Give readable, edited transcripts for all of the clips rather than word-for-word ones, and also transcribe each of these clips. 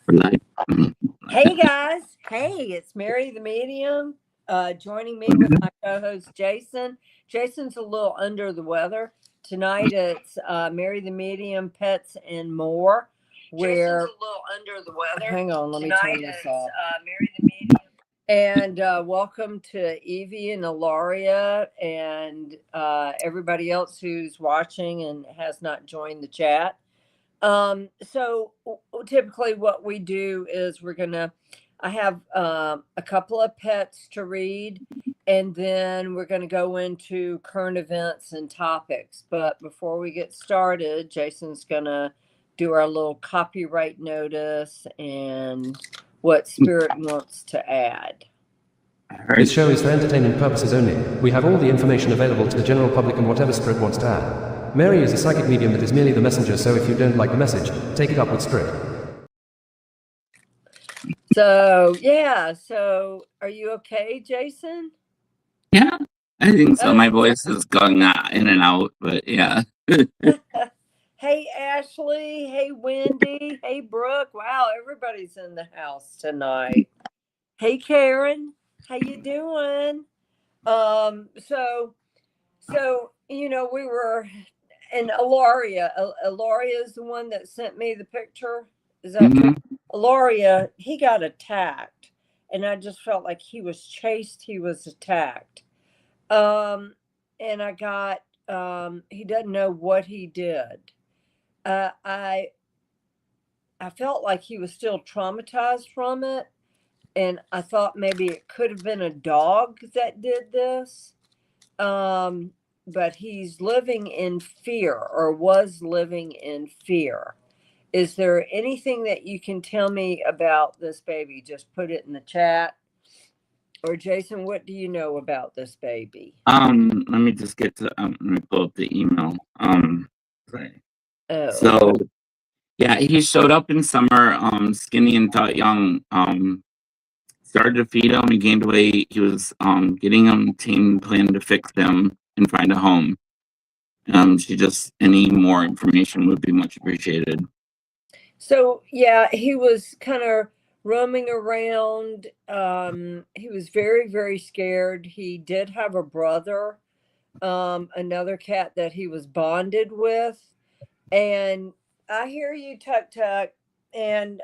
Like, Hey guys, hey, it's Mary the Medium, joining me with my co-host Jason. Jason's a little under the weather tonight. It's Mary the Medium, Pets and More. Where Jason's a little under the weather. Hang on, let me turn this off. Mary the Medium. And welcome to Evie and Ilaria and everybody else who's watching and has not joined the chat. So typically what we do is I have a couple of pets to read, and then we're going to go into current events and topics. But before we get started, Jason's going to do our little copyright notice and what Spirit wants to add. This show is for entertainment purposes only. We have all the information available to the general public and whatever Spirit wants to add. Mary is a psychic medium that is merely the messenger, so if you don't like the message, take it up with Spirit. So are you okay, Jason? Yeah, I think so. My voice is going in and out, but yeah. Hey, Ashley. Hey, Wendy. Hey, Brooke. Wow, everybody's in the house tonight. Hey, Karen. How you doing? So we were, and Ilaria is the one that sent me the picture. Is that true? Ilaria, he got attacked, and I just felt like he was chased. He was attacked. And I got, he doesn't know what he did. I felt like he was still traumatized from it. And I thought maybe it could have been a dog that did this. But he's living in fear, or was living in fear. Is there anything that you can tell me about this baby? Just put it in the chat. Or Jason, what do you know about this baby? Let me just get to let me pull up the email. So yeah, he showed up in summer, skinny and thought young. Started to feed him, he gained weight. He was getting him team plan to fix him and find a home. Any more information would be much appreciated. So yeah, he was kind of roaming around. He was very, very scared. He did have a brother, another cat that he was bonded with. And I hear you, Tuck Tuck. And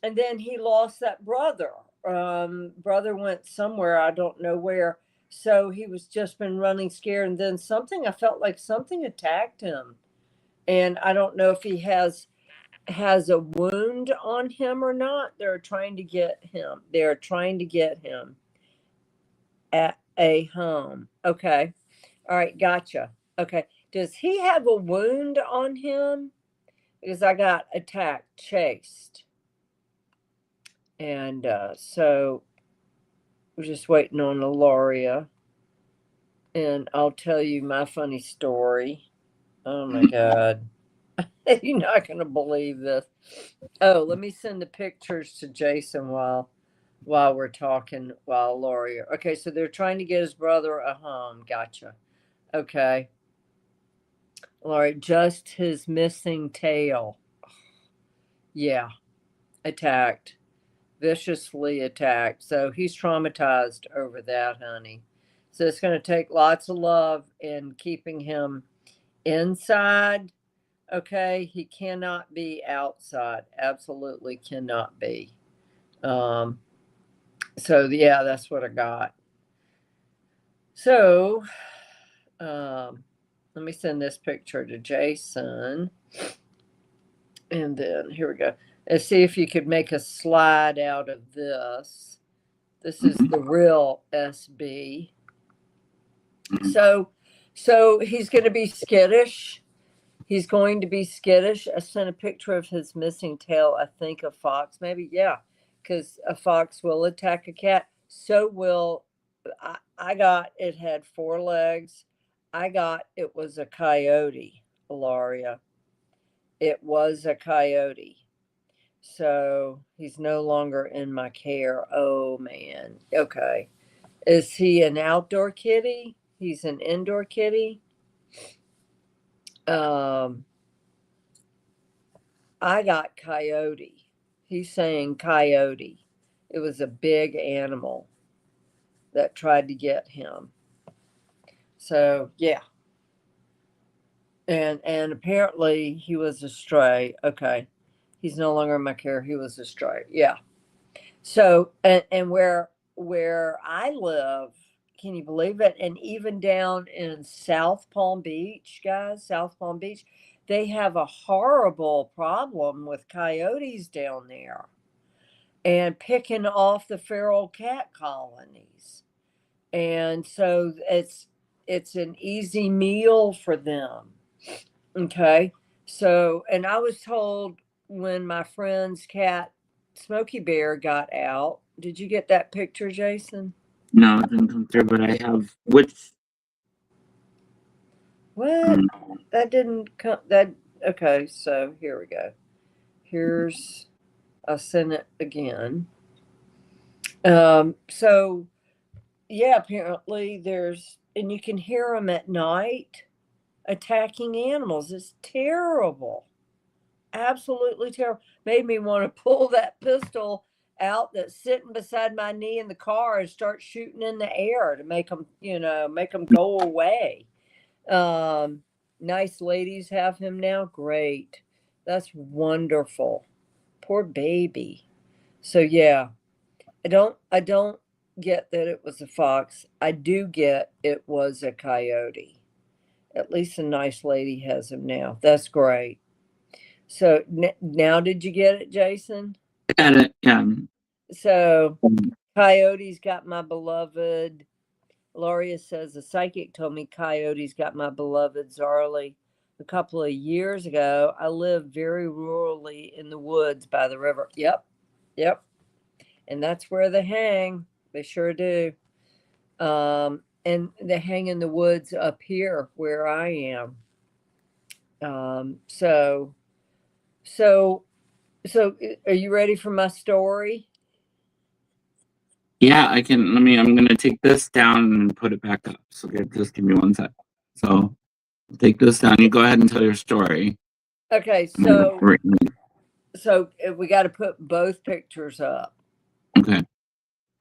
then he lost that brother. Brother went somewhere, I don't know where. So he was just been running scared. And then I felt like something attacked him. And I don't know if he has a wound on him or not. They're trying to get him at a home. Okay. All right. Gotcha. Okay. Does he have a wound on him? Because I got attacked, chased. And so we're just waiting on Ilaria. And I'll tell you my funny story. Oh my God. You're not going to believe this. Oh, let me send the pictures to Jason while we're talking, while Ilaria. Okay, so they're trying to get his brother a home. Gotcha. Okay. Ilaria, just his missing tail. Yeah. Attacked. Viciously attacked. So he's traumatized over that, honey. So it's going to take lots of love in keeping him inside. Okay, he cannot be outside. Absolutely cannot be. So yeah, that's what I got. So let me send this picture to Jason. And then here we go. Let's see if you could make a slide out of this. This is the real SB. So he's going to be skittish. He's going to be skittish. I sent a picture of his missing tail. I think a fox, maybe. Yeah, because a fox will attack a cat. So will, I got, it had 4 legs. I got, it was a coyote, Ilaria. It was a coyote. So he's no longer in my care. Oh, man. Okay. Is he an outdoor kitty? He's an indoor kitty. I got coyote. He's saying coyote. It was a big animal that tried to get him. So yeah. And apparently he was a stray. Okay. He's no longer in my care. He was a stray. Yeah. So and where I live, can you believe it? And even down in South Palm Beach, guys, South Palm Beach, they have a horrible problem with coyotes down there and picking off the feral cat colonies. And so it's an easy meal for them. Okay. So, and I was told when my friend's cat Smokey Bear got out. Did you get that picture, Jason? No, it didn't come through, but I have which. What? That didn't come. That okay? So here we go. Here's I'll send it again. So yeah, apparently there's and you can hear them at night attacking animals. It's terrible. Absolutely terrible. Made me want to pull that pistol out that's sitting beside my knee in the car and start shooting in the air to make them, make them go away. Um, Nice ladies have him now. Great. That's wonderful. Poor baby. So yeah, I don't get that it was a fox. I do get it was a coyote. At least a nice lady has him now. That's great. So now, did you get it, Jason? Got it. Yeah. So, coyotes got my beloved. Gloria says the psychic told me coyotes got my beloved Zarly a couple of years ago. I live very rurally in the woods by the river. Yep, yep, and that's where they hang. They sure do. And they hang in the woods up here where I am. So So, so are you ready for my story? Yeah, I can. I'm gonna take this down and put it back up. So just give me 1 sec. So take this down. You go ahead and tell your story. Okay, Right. so we got to put both pictures up. Okay.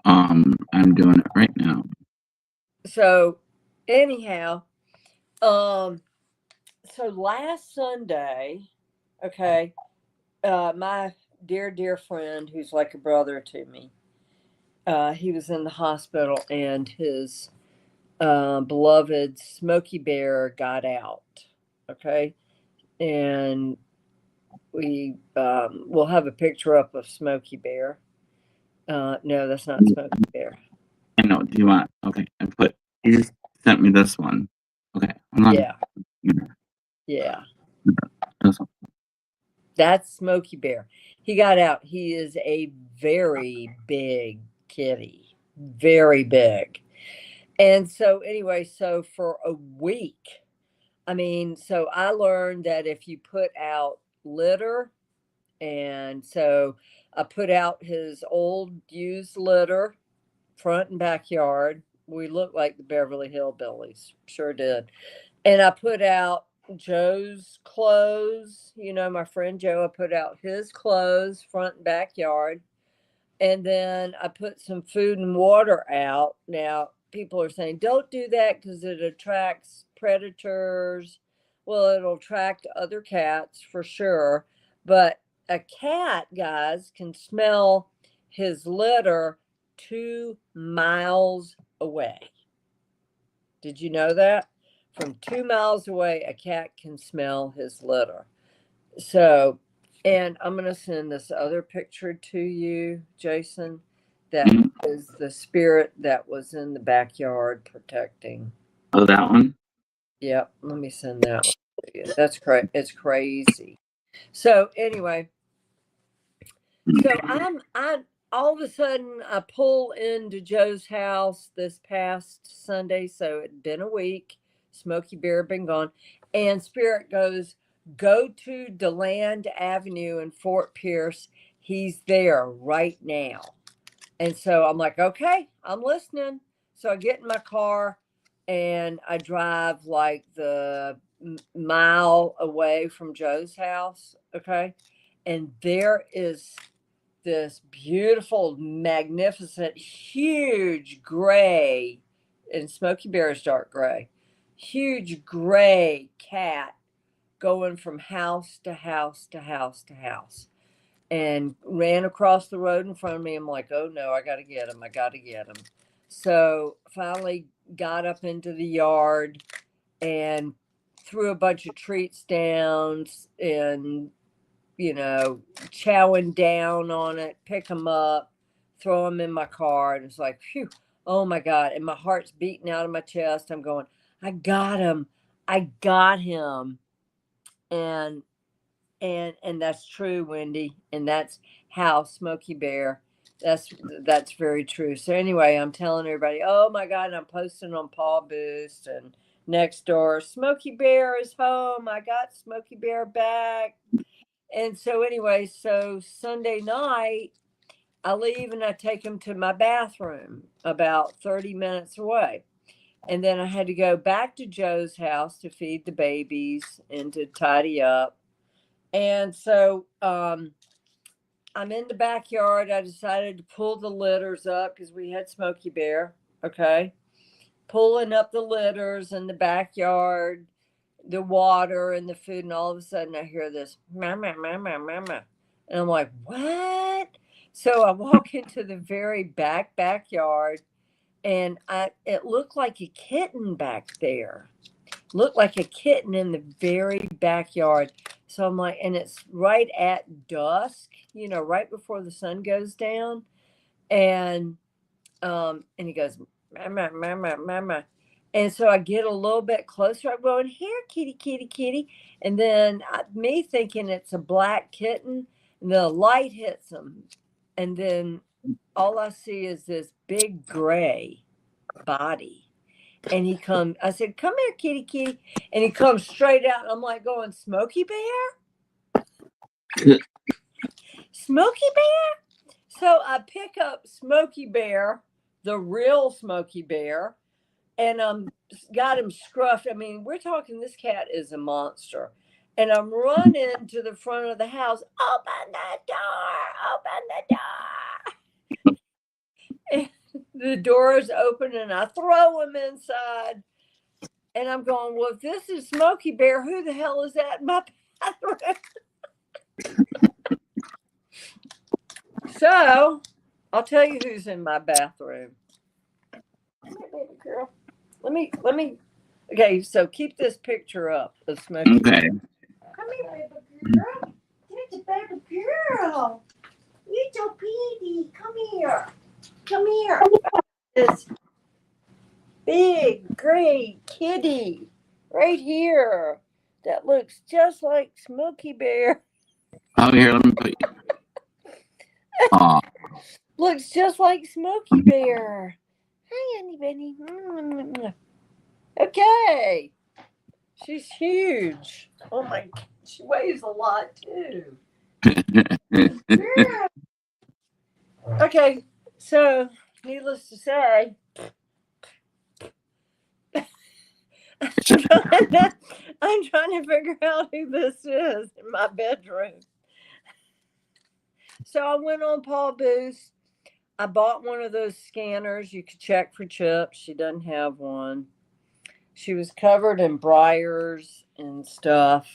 I'm doing it right now. So, anyhow, so last Sunday, okay, my dear friend, who's like a brother to me, he was in the hospital, and his beloved Smokey Bear got out. Okay, and we'll have a picture up of Smokey Bear. No, that's not Smokey Bear. I know. Do you want? Okay. You just sent me this one. Okay. Hold on. Yeah, yeah, This one. that's Smokey Bear. He got out. He is a very big kitty, very big. And so, anyway, so for a week, so I learned that if you put out litter, and so I put out his old used litter, front and backyard. We looked like the Beverly Hillbillies, sure did. And I put out Joe's clothes. My friend Joe, I put out his clothes, front and backyard. And then I put some food and water out. Now, people are saying, don't do that because it attracts predators. Well, it'll attract other cats for sure. But a cat, guys, can smell his litter 2 miles away. Did you know that? From 2 miles away, a cat can smell his litter. So, and I'm going to send this other picture to you, Jason. That is the spirit that was in the backyard protecting. Oh, that one? Yep. Let me send that one to you. That's it's crazy. So anyway, so I'm all of a sudden I pull into Joe's house this past Sunday. So it'd been a week. Smokey Bear had been gone. And Spirit goes, go to DeLand Avenue in Fort Pierce. He's there right now. And so I'm like, okay, I'm listening. So I get in my car and I drive like the mile away from Joe's house. Okay. And there is this beautiful, magnificent, huge gray, and Smokey Bear is dark gray, huge gray cat going from house to house to house to house, and ran across the road in front of me. I'm like, oh no, I got to get him. I got to get him. So finally got up into the yard and threw a bunch of treats down and, chowing down on it, pick them up, throw them in my car. And it's like, phew, oh my God. And my heart's beating out of my chest. I'm going, I got him. I got him. And that's true, Wendy. And that's how Smokey Bear, that's very true. So anyway, I'm telling everybody, oh my God, and I'm posting on Paul Boost and next door, Smokey Bear is home. I got Smokey Bear back. And so anyway, so Sunday night, I leave and I take him to my bathroom about 30 minutes away. And then I had to go back to Joe's house to feed the babies and to tidy up. And so I'm in the backyard. I decided to pull the litters up because we had Smokey Bear. Okay. Pulling up the litters in the backyard, the water and the food, and all of a sudden I hear this mama, mama, mama. And I'm like, what? So I walk into the very backyard, and it looked like a kitten back there. Looked like a kitten in the very backyard. So I'm like, and it's right at dusk, right before the sun goes down. And he goes, mama, mama, mama. And so I get a little bit closer. I'm going, here, kitty, kitty, kitty. And then me thinking it's a black kitten, and the light hits him. And then all I see is this big gray body. And I said, come here, kitty, kitty. And he comes straight out. And I'm like going, Smokey Bear? Smokey Bear? So I pick up Smokey Bear, the real Smokey Bear, and got him scruffed. I mean, we're talking, this cat is a monster. And I'm running to the front of the house. Open the door. Open the door. And the door is open, and I throw him inside. And I'm going, well, if this is Smokey Bear, who the hell is that in my bathroom? So I'll tell you who's in my bathroom. Come here, baby girl. Let me. Okay, so keep this picture up of Smokey. Okay. Come here, baby girl. Here's a baby girl. You're so pretty. Come here. Come here. This big gray kitty right here that looks just like Smokey Bear. Oh, here, let me put you. Aw. Looks just like Smokey Bear. Hi, Honey Bunny. Okay. She's huge. Oh my, she weighs a lot too. Okay, so needless to say, I'm trying to figure out who this is in my bedroom. So I went on Paul Boost. I bought one of those scanners. You could check for chips. She doesn't have one. She was covered in briars and stuff.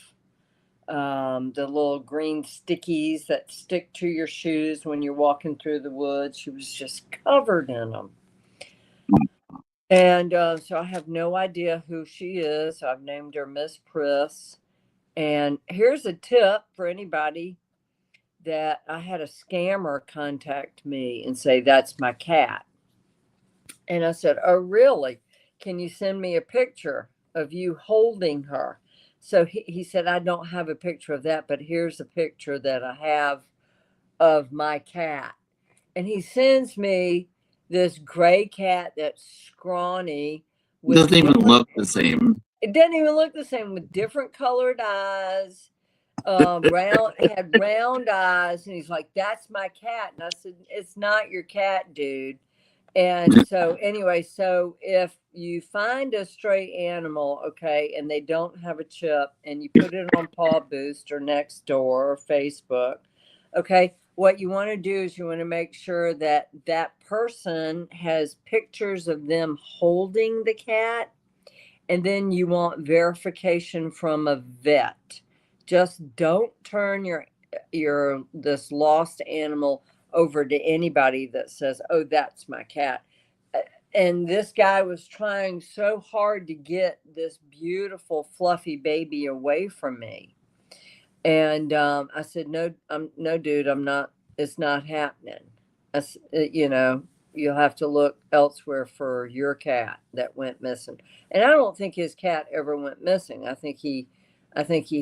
The little green stickies that stick to your shoes when you're walking through the woods. She was just covered in them. And so I have no idea who she is. I've named her Miss Priss. And here's a tip for anybody that I had a scammer contact me and say, that's my cat. And I said, oh, really? Can you send me a picture of you holding her? So he said, I don't have a picture of that, but here's a picture that I have of my cat. And he sends me this gray cat that's scrawny. It doesn't even look the same. It doesn't even look the same, with different colored eyes. Had round eyes, and he's like, that's my cat. And I said, it's not your cat, dude. And so anyway, so if you find a stray animal, okay, and they don't have a chip, and you put it on Paw Boost or Nextdoor or Facebook, okay, what you want to do is you want to make sure that that person has pictures of them holding the cat, and then you want verification from a vet. Just don't turn your this lost animal over to anybody that says, "Oh, that's my cat." And this guy was trying so hard to get this beautiful fluffy baby away from me. And I said, "No, no, dude, I'm not. It's not happening. You know, you'll have to look elsewhere for your cat that went missing." And I don't think his cat ever went missing. I think he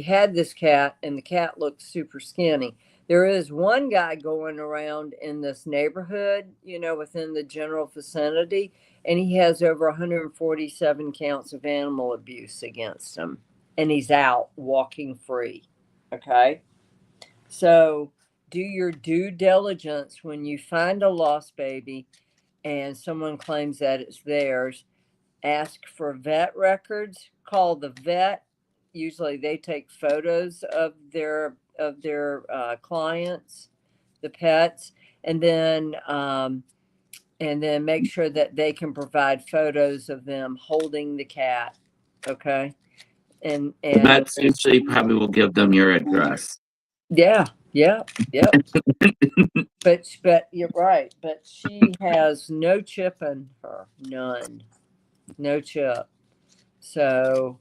had this cat, and the cat looked super skinny. There is one guy going around in this neighborhood, you know, within the general vicinity, and he has over 147 counts of animal abuse against him, and he's out walking free. Okay. So do your due diligence when you find a lost baby and someone claims that it's theirs. Ask for vet records, call the vet. Usually they take photos of their clients, the pets, and then make sure that they can provide photos of them holding the cat. Okay. And That's usually probably will give them your address. yeah, yep. But you're right. But she has no chip in her, none, no chip. So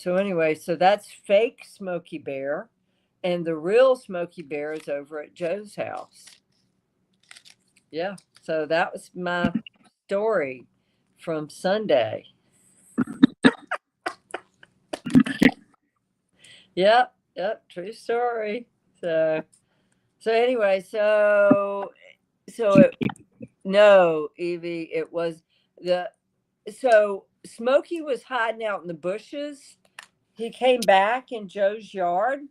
anyway, so that's fake Smokey Bear, and the real Smokey Bear is over at Joe's house. Yeah. So that was my story from Sunday. Yep, true story. So anyway, no, Evie, it was so Smokey was hiding out in the bushes. He came back in Joe's yard.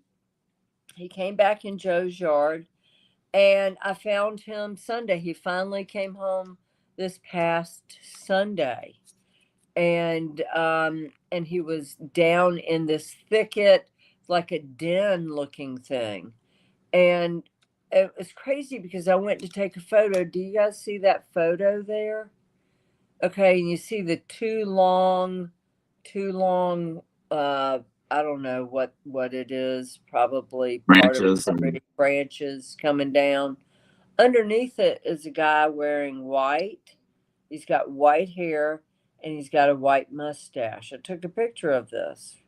And I found him Sunday. He finally came home this past Sunday. And he was down in this thicket, like a den looking thing. And it was crazy because I went to take a photo. Do you guys see that photo there? Okay, and you see the two long I don't know what it is, probably Branches. branches coming down. Underneath it is a guy wearing white. He's got white hair and he's got a white mustache. I took a picture of this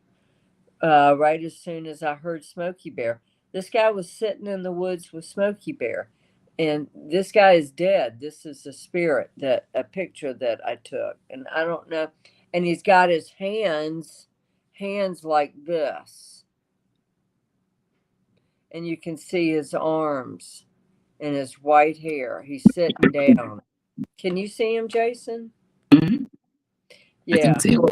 right as soon as I heard Smokey Bear. This guy was sitting in the woods with Smokey Bear, and this guy is dead. This is a spirit, that a picture that I took, and I don't know. And he's got his hands like this, and you can see his arms and his white hair. He's sitting down. Can you see him, Jason? Mm-hmm. Yeah. I can see him.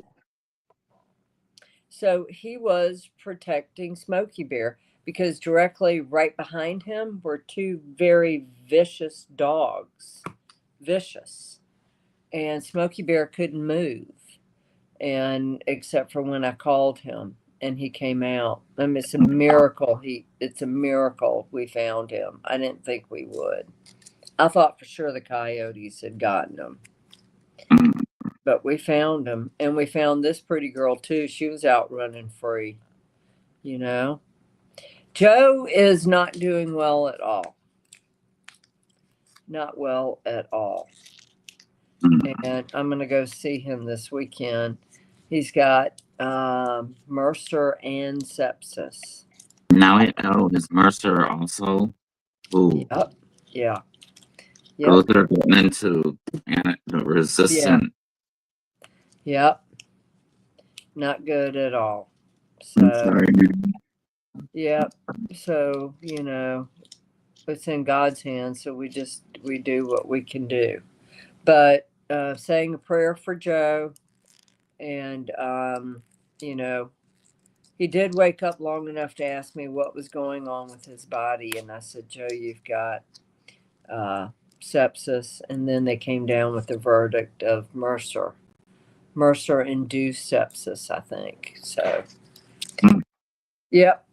So he was protecting Smokey Bear because directly right behind him were two very vicious dogs. Vicious. And Smokey Bear couldn't move, and except for when I called him and he came out. I mean, it's a miracle. It's a miracle we found him. I didn't think we would. I thought for sure the coyotes had gotten him. But we found him, and we found this pretty girl too. She was out running free, you know. Joe is not doing well at all. Not well at all. And I'm going to go see him this weekend. He's got MRSA and sepsis. Now I know is Mercer also. Ooh. Yep. Yeah. Those are getting into antidote resistant. Yep. Not good at all. I'm sorry. Yep. So, you know, it's in God's hands. So we do what we can do. But saying a prayer for Joe, and, you know, he did wake up long enough to ask me what was going on with his body. And I said, Joe, you've got sepsis. And then they came down with the verdict of MRSA-induced sepsis, I think. So, yep.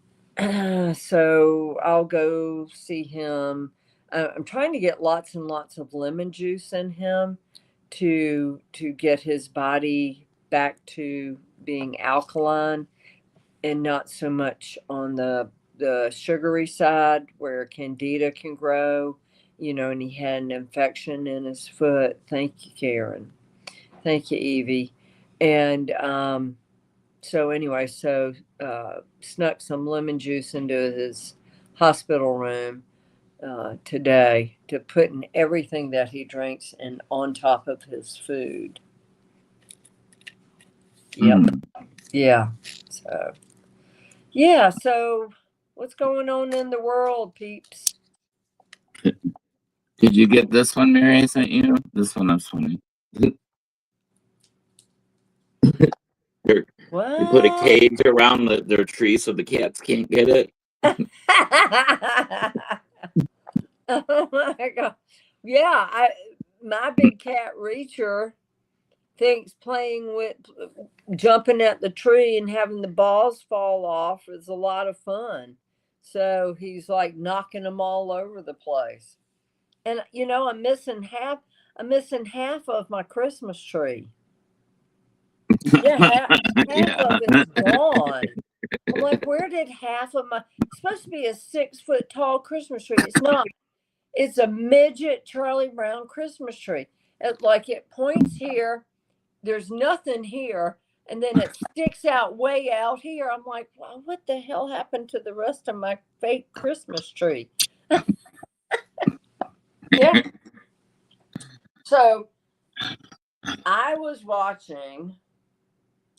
So I'll go see him. I'm trying to get lots and lots of lemon juice in him to get his body back to being alkaline and not so much on the sugary side where candida can grow, and he had an infection in his foot. Thank you, Karen. Thank you, Evie. And so anyway, snuck some lemon juice into his hospital room today to put in everything that he drinks and on top of his food. Yep. Yeah. So what's going on in the world, peeps? Did you get this one, Mary? I sent you this one. That's funny. What? They put a cage around their tree so the cats can't get it. Oh my God. Yeah, my big cat Reacher thinks playing with jumping at the tree and having the balls fall off is a lot of fun. So he's like knocking them all over the place. And I'm missing half of my Christmas tree. Yeah, half of it's gone. I'm like, where did half of it's supposed to be a 6-foot tall Christmas tree. It's not. It's a midget Charlie Brown Christmas tree. It points here. There's nothing here. And then it sticks out way out here. I'm like, well, what the hell happened to the rest of my fake Christmas tree? Yeah. So I was watching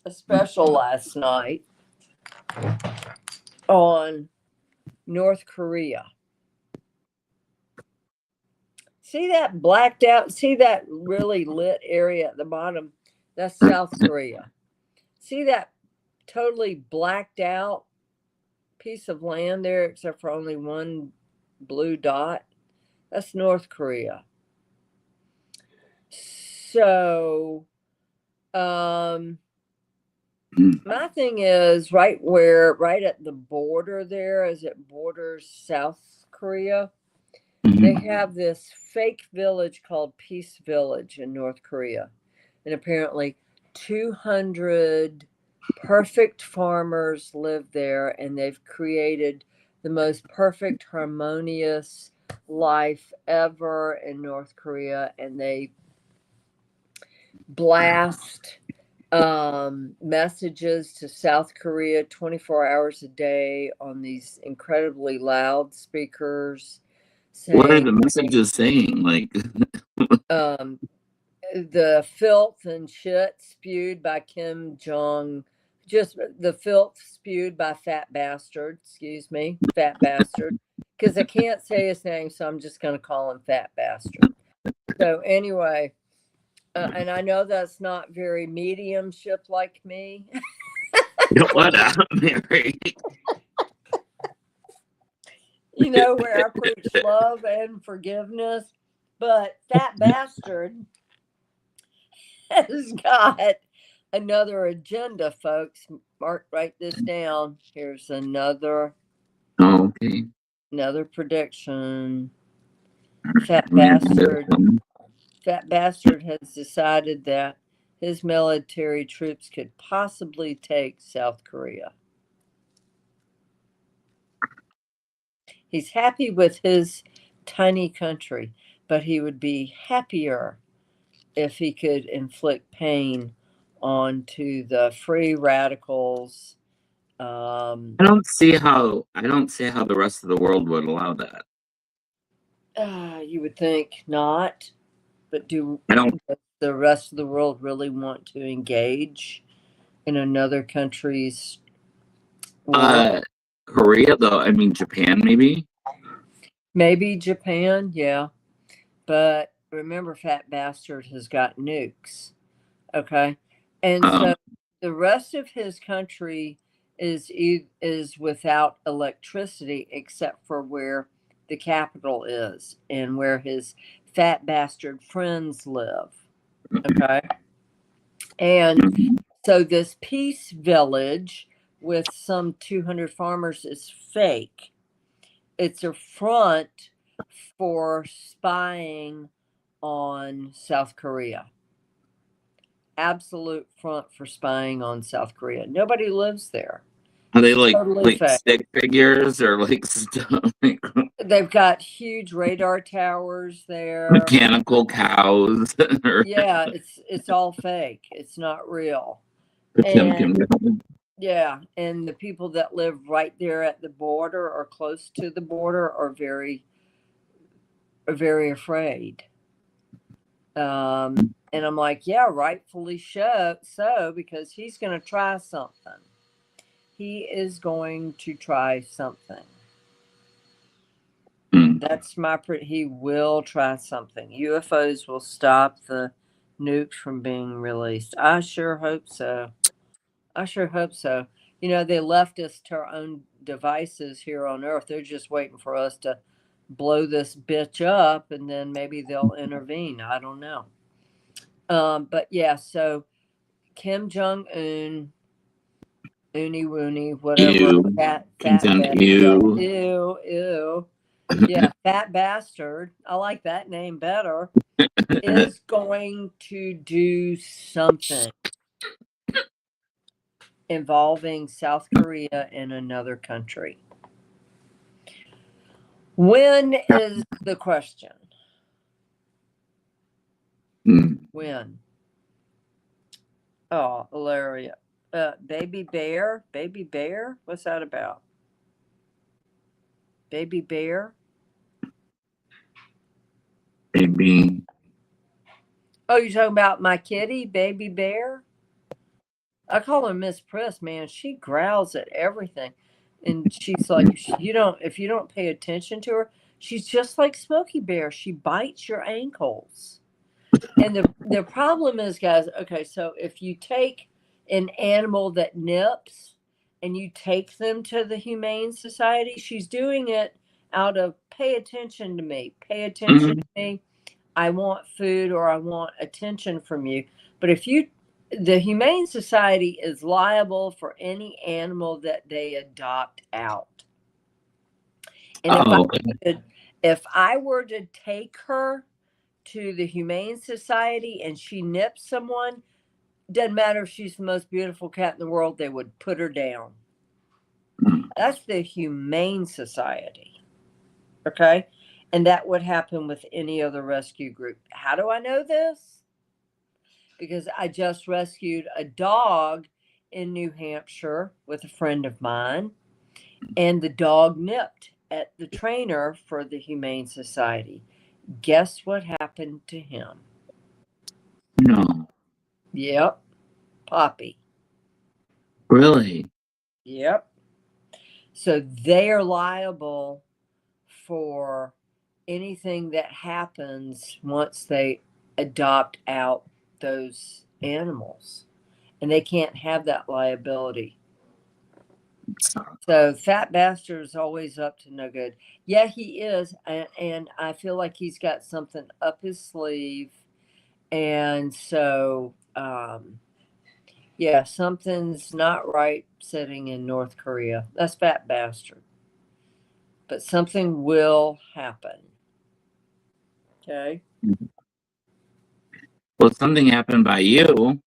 a special last night on North Korea. See that blacked out? See that really lit area at the bottom? That's South Korea. See that totally blacked out piece of land there, except for only one blue dot? That's North Korea. So, my thing is right at the border there, as it borders South Korea, they have this fake village called Peace Village in North Korea. And apparently 200 perfect farmers live there, and they've created the most perfect, harmonious life ever in North Korea. And they blast messages to South Korea 24 hours a day on these incredibly loud speakers. What are the messages saying? Like, the filth and shit spewed by Kim Jong, just the filth spewed by fat bastard, because I can't say his name, so I'm just going to call him fat bastard. So anyway, and I know that's not very mediumship like me. what up, Mary? Where I preach love and forgiveness, but fat bastard has got another agenda, folks. Write this down. Here's another prediction. Fat bastard has decided that his military troops could possibly take South Korea. He's happy with his tiny country, but he would be happier if he could inflict pain onto the free radicals. I don't see how the rest of the world would allow that. You would think not, but does the rest of the world really want to engage in another country's war? Korea, though. I mean, Japan, maybe. Maybe Japan, yeah. But remember, fat bastard has got nukes. Okay, and so the rest of his country is without electricity, except for where the capital is and where his fat bastard friends live. Okay, and so this peace village with some 200 farmers is fake. It's a front for spying on South Korea. Absolute front for spying on South Korea. Nobody lives there. Are they like Totally fake. stick figures or like stuff, like They've got huge radar towers there. mechanical cows? Or Yeah, it's all fake. It's not real. Potemkin? Yeah, and the people that live right there at the border or close to the border are very afraid. And I'm like, yeah, rightfully so, because he's going to try something. He is going to try something. That's he will try something. UFOs will stop the nukes from being released. I sure hope so. You know, they left us to our own devices here on Earth. They're just waiting for us to blow this bitch up, and then maybe they'll intervene. I don't know. But yeah, so Kim Jong-un, Uni Woony, whatever, fat bastard. Ew. Yeah, fat bastard. I like that name better. Is going to do something involving South Korea and another country. When is the question? When? Oh, hilarious. Baby bear? What's that about? Baby bear? Baby. Oh, you're talking about my kitty, Baby Bear? I call her Miss Press, man. She growls at everything. And she's like, if you don't pay attention to her, she's just like Smokey Bear. She bites your ankles. And the problem is, guys, okay, so if you take an animal that nips and you take them to the Humane Society, she's doing it out of pay attention to me. Pay attention to me. I want food or I want attention from you. But the Humane Society is liable for any animal that they adopt out. And if I were to take her to the Humane Society and she nips someone, doesn't matter if she's the most beautiful cat in the world, they would put her down. That's the Humane Society. Okay? And that would happen with any other rescue group. How do I know this? Because I just rescued a dog in New Hampshire with a friend of mine, and the dog nipped at the trainer for the Humane Society. Guess what happened to him? No. Yep. Poppy. Really? Yep. So they are liable for anything that happens once they adopt out those animals. And they can't have that liability. So fat bastard is always up to no good. Yeah, he is. And I feel like he's got something up his sleeve. And so, yeah, something's not right sitting in North Korea. That's fat bastard. But something will happen. Okay. Well, something happened by you.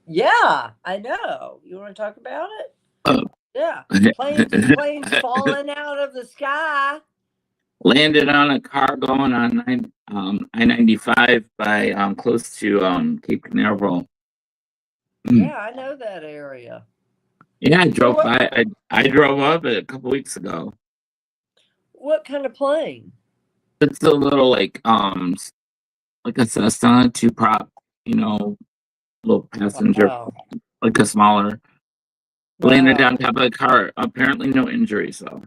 Yeah, I know. You want to talk about it? Oh. Yeah. Planes falling out of the sky. Landed on a car going on I-95 by close to Cape Canaveral. Yeah, I know that area. Yeah, I drove by. I drove up it a couple weeks ago. What kind of plane? It's a little like a Cessna, two prop, little passenger, like a smaller. Wow. Landed on top of the car. Apparently, no injuries though.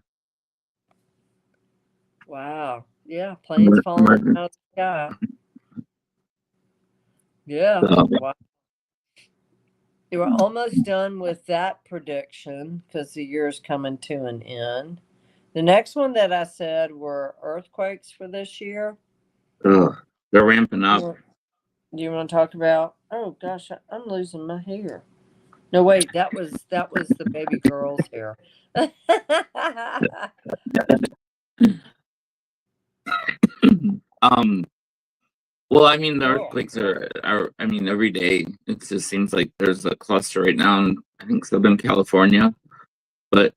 Wow. Yeah, planes falling out of the sky. Yeah. So. Wow. You were almost done with that prediction because the year's coming to an end. The next one that I said were earthquakes for this year. Ugh, they're ramping up. Do you want to talk about? Oh gosh, I'm losing my hair. No, wait, that was the baby girl's hair. Well, I mean, the Cool. earthquakes are. I mean, every day it just seems like there's a cluster right now in, I think, Southern California, but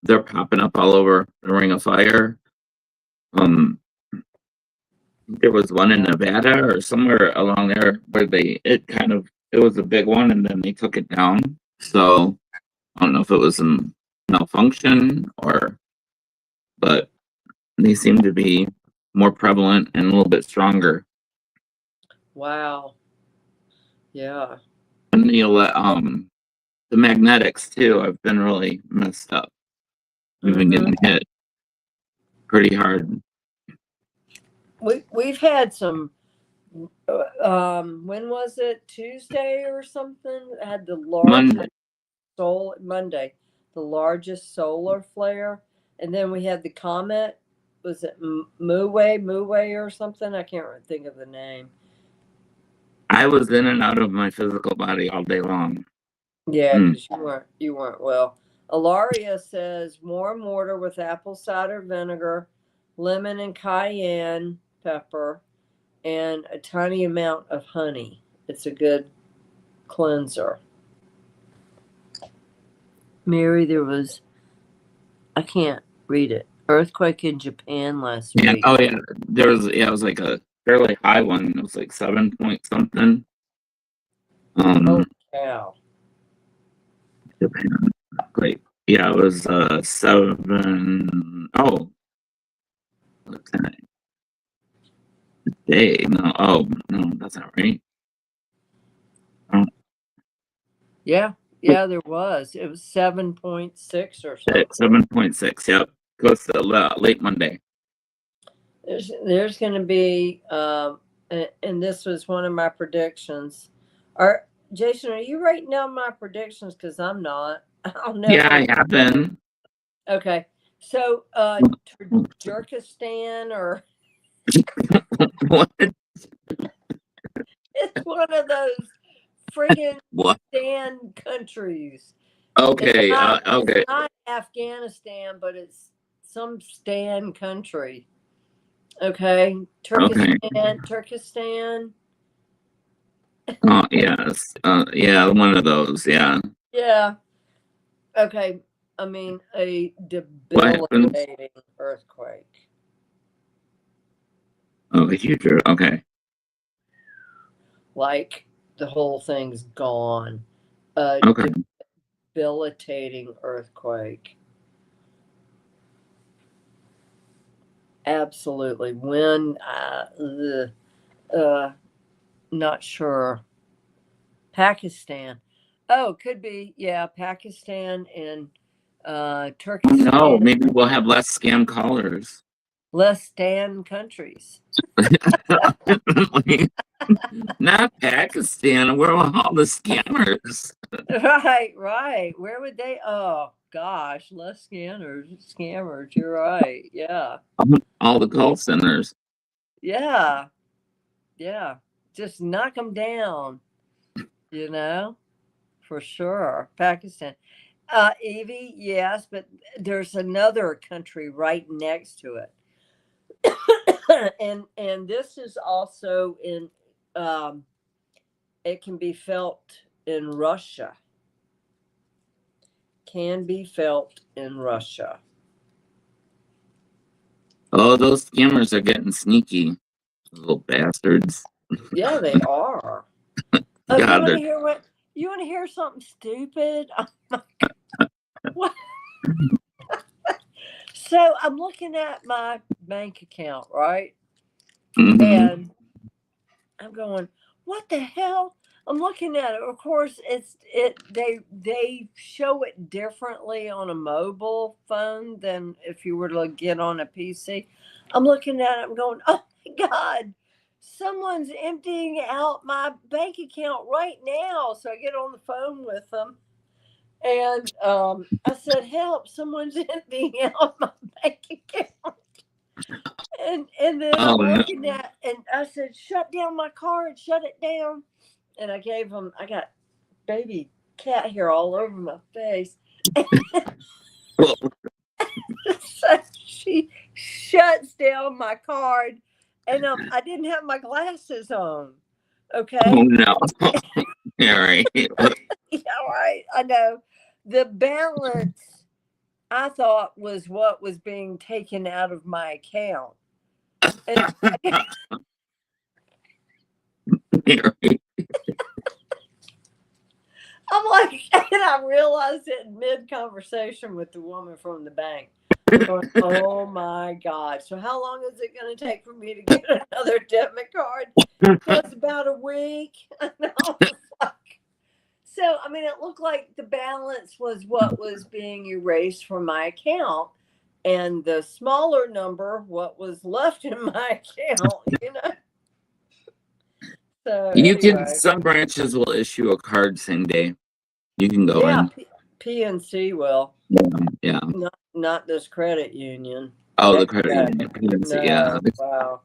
they're popping up all over the Ring of Fire. There was one in Nevada or somewhere along there where it was a big one and then they took it down. So I don't know if it was a malfunction but they seem to be more prevalent and a little bit stronger. Wow. Yeah. And the magnetics too have been really messed up. We've been getting hit pretty hard. We've had some. When was it? Tuesday or something? Had the largest Monday, the largest solar flare, and then we had the comet. Was it Muwe or something? I can't think of the name. I was in and out of my physical body all day long. Yeah, because you weren't well. Ilaria says warm water with apple cider vinegar, lemon and cayenne pepper, and a tiny amount of honey. It's a good cleanser. Mary, I can't read it. Earthquake in Japan last week. Oh yeah, it was like a fairly high one. It was like 7 point something. Oh cow! Japan, like yeah, it was 7. Oh, what's that? Day? No, no, that's not right. Oh. Yeah, there was. It was 7.6 or something. 7.6. Yep, close to late Monday. There's going to be, and this was one of my predictions. Jason, are you writing down my predictions? Because I'm not. I'll never. Yeah, I have been. Okay, so Turkestan or What? it's one of those friggin' What? Stan countries. Okay, okay. It's not Afghanistan, but it's some Stan country. Okay, Turkestan. Oh yes, yeah, one of those. Yeah. Yeah. Okay. I mean, a debilitating earthquake. Oh, a huge. Okay. Like the whole thing's gone. Okay. Debilitating earthquake. Absolutely. When? Not sure. Pakistan. Oh, could be. Yeah, Pakistan and Turkey. No, maybe we'll have less scam callers. Less Stan countries. Not Pakistan. Where are all the scammers? Right. Where would they? Oh gosh, less scammers. You're right. Yeah. All the call centers. Yeah. Just knock them down. For sure. Pakistan. Evie, yes, but there's another country right next to it. and this is also in it can be felt in Russia. Can be felt in Russia. Oh, those scammers are getting sneaky. Little bastards. Yeah, they are. Oh, you want to hear something stupid? Oh my God. What? So I'm looking at my bank account, right? Mm-hmm. And I'm going, what the hell? I'm looking at it. Of course, they show it differently on a mobile phone than if you were to get on a PC. I'm looking at it. I'm going, oh my God, someone's emptying out my bank account right now. So I get on the phone with them. And I said, help, someone's emptying out my bank account. And then I'm looking at, and I said, shut down my card, shut it down. And I got baby cat hair all over my face. So she shuts down my card. and I didn't have my glasses on. Oh Okay. no. Yeah, right. Yeah, right. I know. The balance I thought was what was being taken out of my account. And Yeah, right. I'm like, and I realized it in mid conversation with the woman from the bank. Going, oh my God. So how long is it going to take for me to get another debit card? Just about a week. And I was like, so, I mean, it looked like the balance was what was being erased from my account. And the smaller number, what was left in my account. So, You can, anyway, some branches will issue a card same day. You can go yeah, in. PNC will. Yeah. Not this credit union. Oh, the Heck credit no. union. PNC, yeah. No, wow.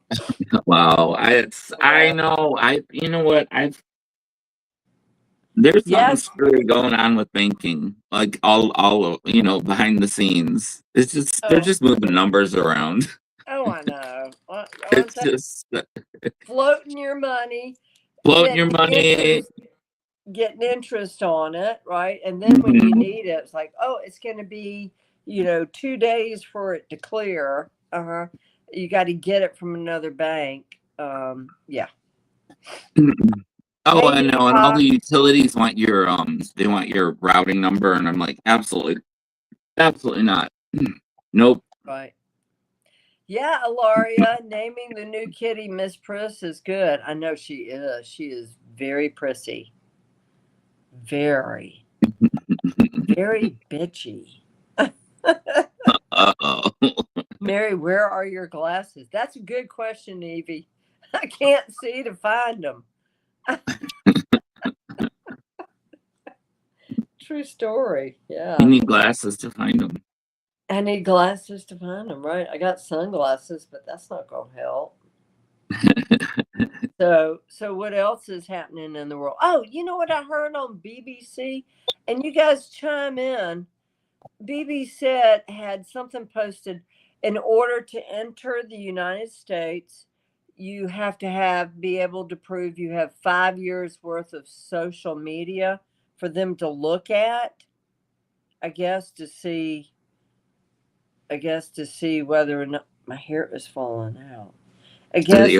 Wow. I Yeah. know. You know what? There's something Yes. screwy going on with banking. Like all behind the scenes. It's just they're Oh, just moving numbers around. I know. Aren't It's they just floating your money, floating your money. getting interest on it, right? And then when you Mhm. need it, it's like, oh, it's going to be, 2 days for it to clear. You got to get it from another bank. Yeah. Oh, Hey, I know, and all the utilities want they want your routing number, and I'm like, absolutely not. Nope. right. Yeah, Ilaria, naming the new kitty Miss Priss is good. I know she is. She is very prissy. Very, very bitchy. Uh-oh. Mary, where are your glasses? That's a good question, Evie. I can't see to find them. True story. Yeah. You need glasses to find them. I need glasses to find them, right? I got sunglasses, but that's not going to help. So what else is happening in the world? Oh, you know what I heard on BBC? And you guys chime in. BBC had something posted. In order to enter the United States, you have to be able to prove you have 5 years worth of social media for them to look at, I guess to see whether or not my hair is falling out. I guess,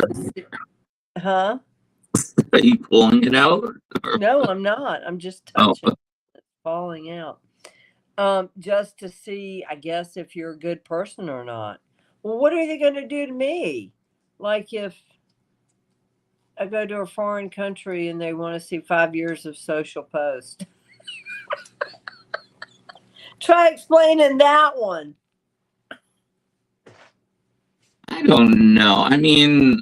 huh? Are you pulling it out? No, I'm not. I'm just Oh, touching. It's falling out. Just to see, I guess, if you're a good person or not. Well, what are they going to do to me? Like if I go to a foreign country and they want to see 5 years of social post. Try explaining that one. I don't know. I mean,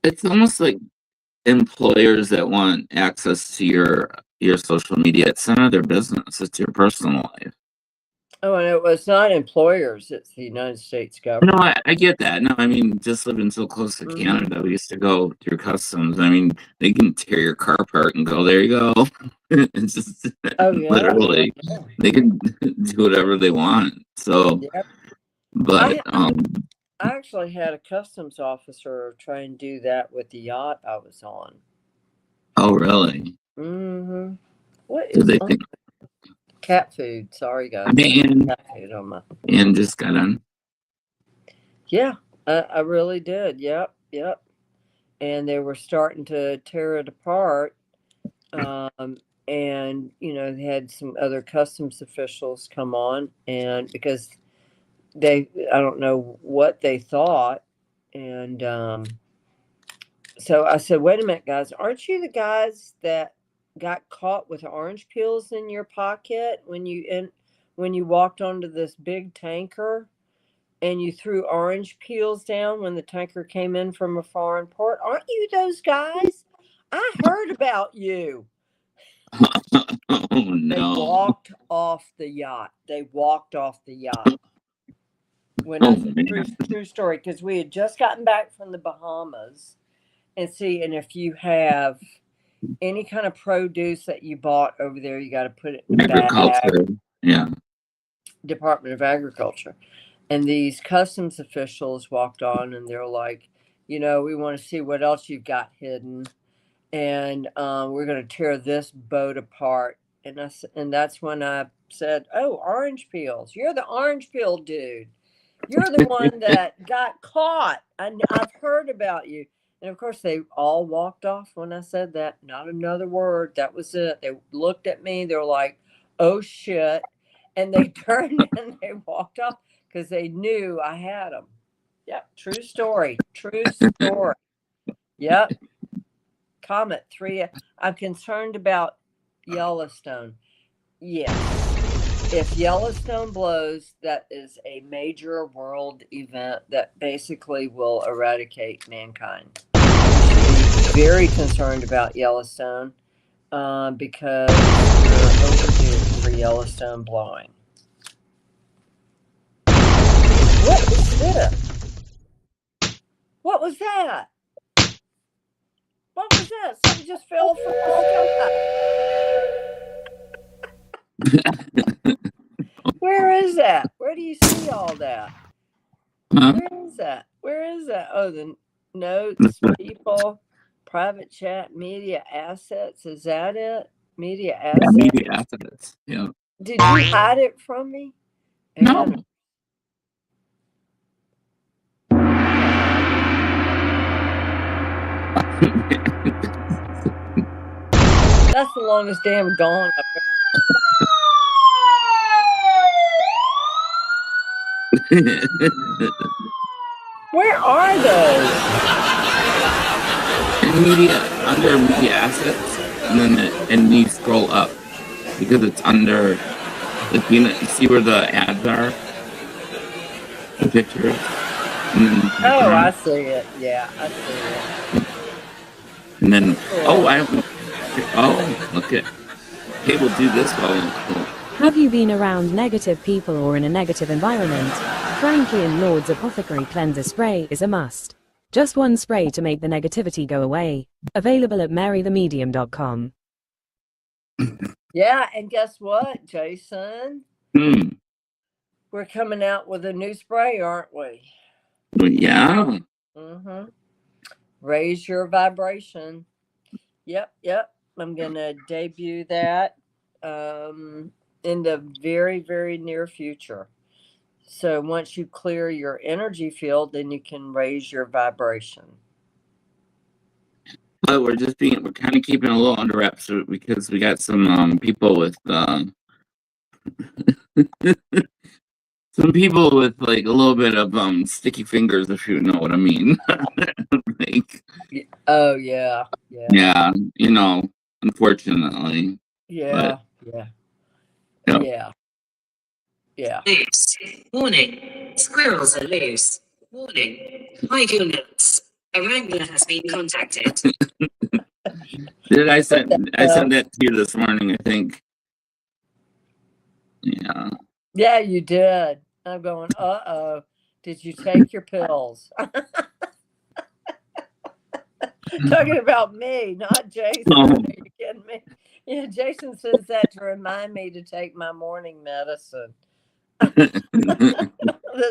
it's almost like employers that want access to your social media. It's none of their business. It's your personal life. Oh, and it was not employers. It's the United States government. No, I get that. No, I mean, just living so close to Canada, we used to go through customs. I mean, they can tear your car apart and go, there you go. It's just literally, they can do whatever they want. So, but I actually had a customs officer try and do that with the yacht I was on. Oh, really? Mm-hmm. What Do is they think? Cat food? Sorry, guys. Cat food on my. And just got on. Yeah, I really did. Yep. And they were starting to tear it apart. And they had some other customs officials come on, and because I don't know what they thought, and so I said, "Wait a minute, guys, aren't you the guys that got caught with orange peels in your pocket when you walked onto this big tanker and you threw orange peels down when the tanker came in from a foreign port? Aren't you those guys? I heard about you." Oh, no. They walked off the yacht. When true story, because we had just gotten back from the Bahamas, and if you have any kind of produce that you bought over there, you got to put it in the bag. Yeah. Department of Agriculture. And these customs officials walked on, and they're like, we want to see what else you've got hidden, and we're going to tear this boat apart. And that's when I said, "Oh, orange peels! You're the orange peel dude. You're the one that got caught. I've heard about you." And of course, they all walked off when I said that. Not another word. That was it. They looked at me. They were like, "Oh shit," and they turned and they walked off because they knew I had them. Yep, true story. True story. Yep. Comet 3. I'm concerned about Yellowstone. Yes. If Yellowstone blows, that is a major world event that basically will eradicate mankind. We should be very concerned about Yellowstone because we're overdue for Yellowstone blowing. What is this? What was that? What was that? Something just fell from the sky. Where is that? Where do you see all that? Huh? Where is that? Where is that? Oh, the notes, people, private chat, media assets. Is that it? Media assets? Media assets. Yeah. Did you hide it from me? No. That's the longest damn gong I've Where are those? Under media assets, and you scroll up because it's under. Like, you see where the ads are, the pictures. Oh, I see it. Yeah, I see it. And then, look at. Okay, we'll do this while. Have you been around negative people or in a negative environment? Frankie and Lord's Apothecary Cleanser Spray is a must. Just one spray to make the negativity go away. Available at marythemedium.com. Yeah, and guess what, Jason? We're coming out with a new spray, aren't we? Yeah. Mm-hmm. Raise your vibration. Yep. I'm going to debut that in the very, very near future. So once you clear your energy field, then you can raise your vibration. But we're kind of keeping a little under wraps because we got some people with some people with like a little bit of sticky fingers, if you know what I mean. Like, oh yeah. Yeah, unfortunately. Yeah. Loose. Warning. Squirrels are loose. Warning. Hide your nuts. A wrangler has been contacted. Did I send that to you this morning, I think. Yeah. Yeah, you did. I'm going, uh-oh. Did you take your pills? Talking about me, not Jason. Oh. Are you kidding me? Yeah, Jason says that to remind me to take my morning medicine. The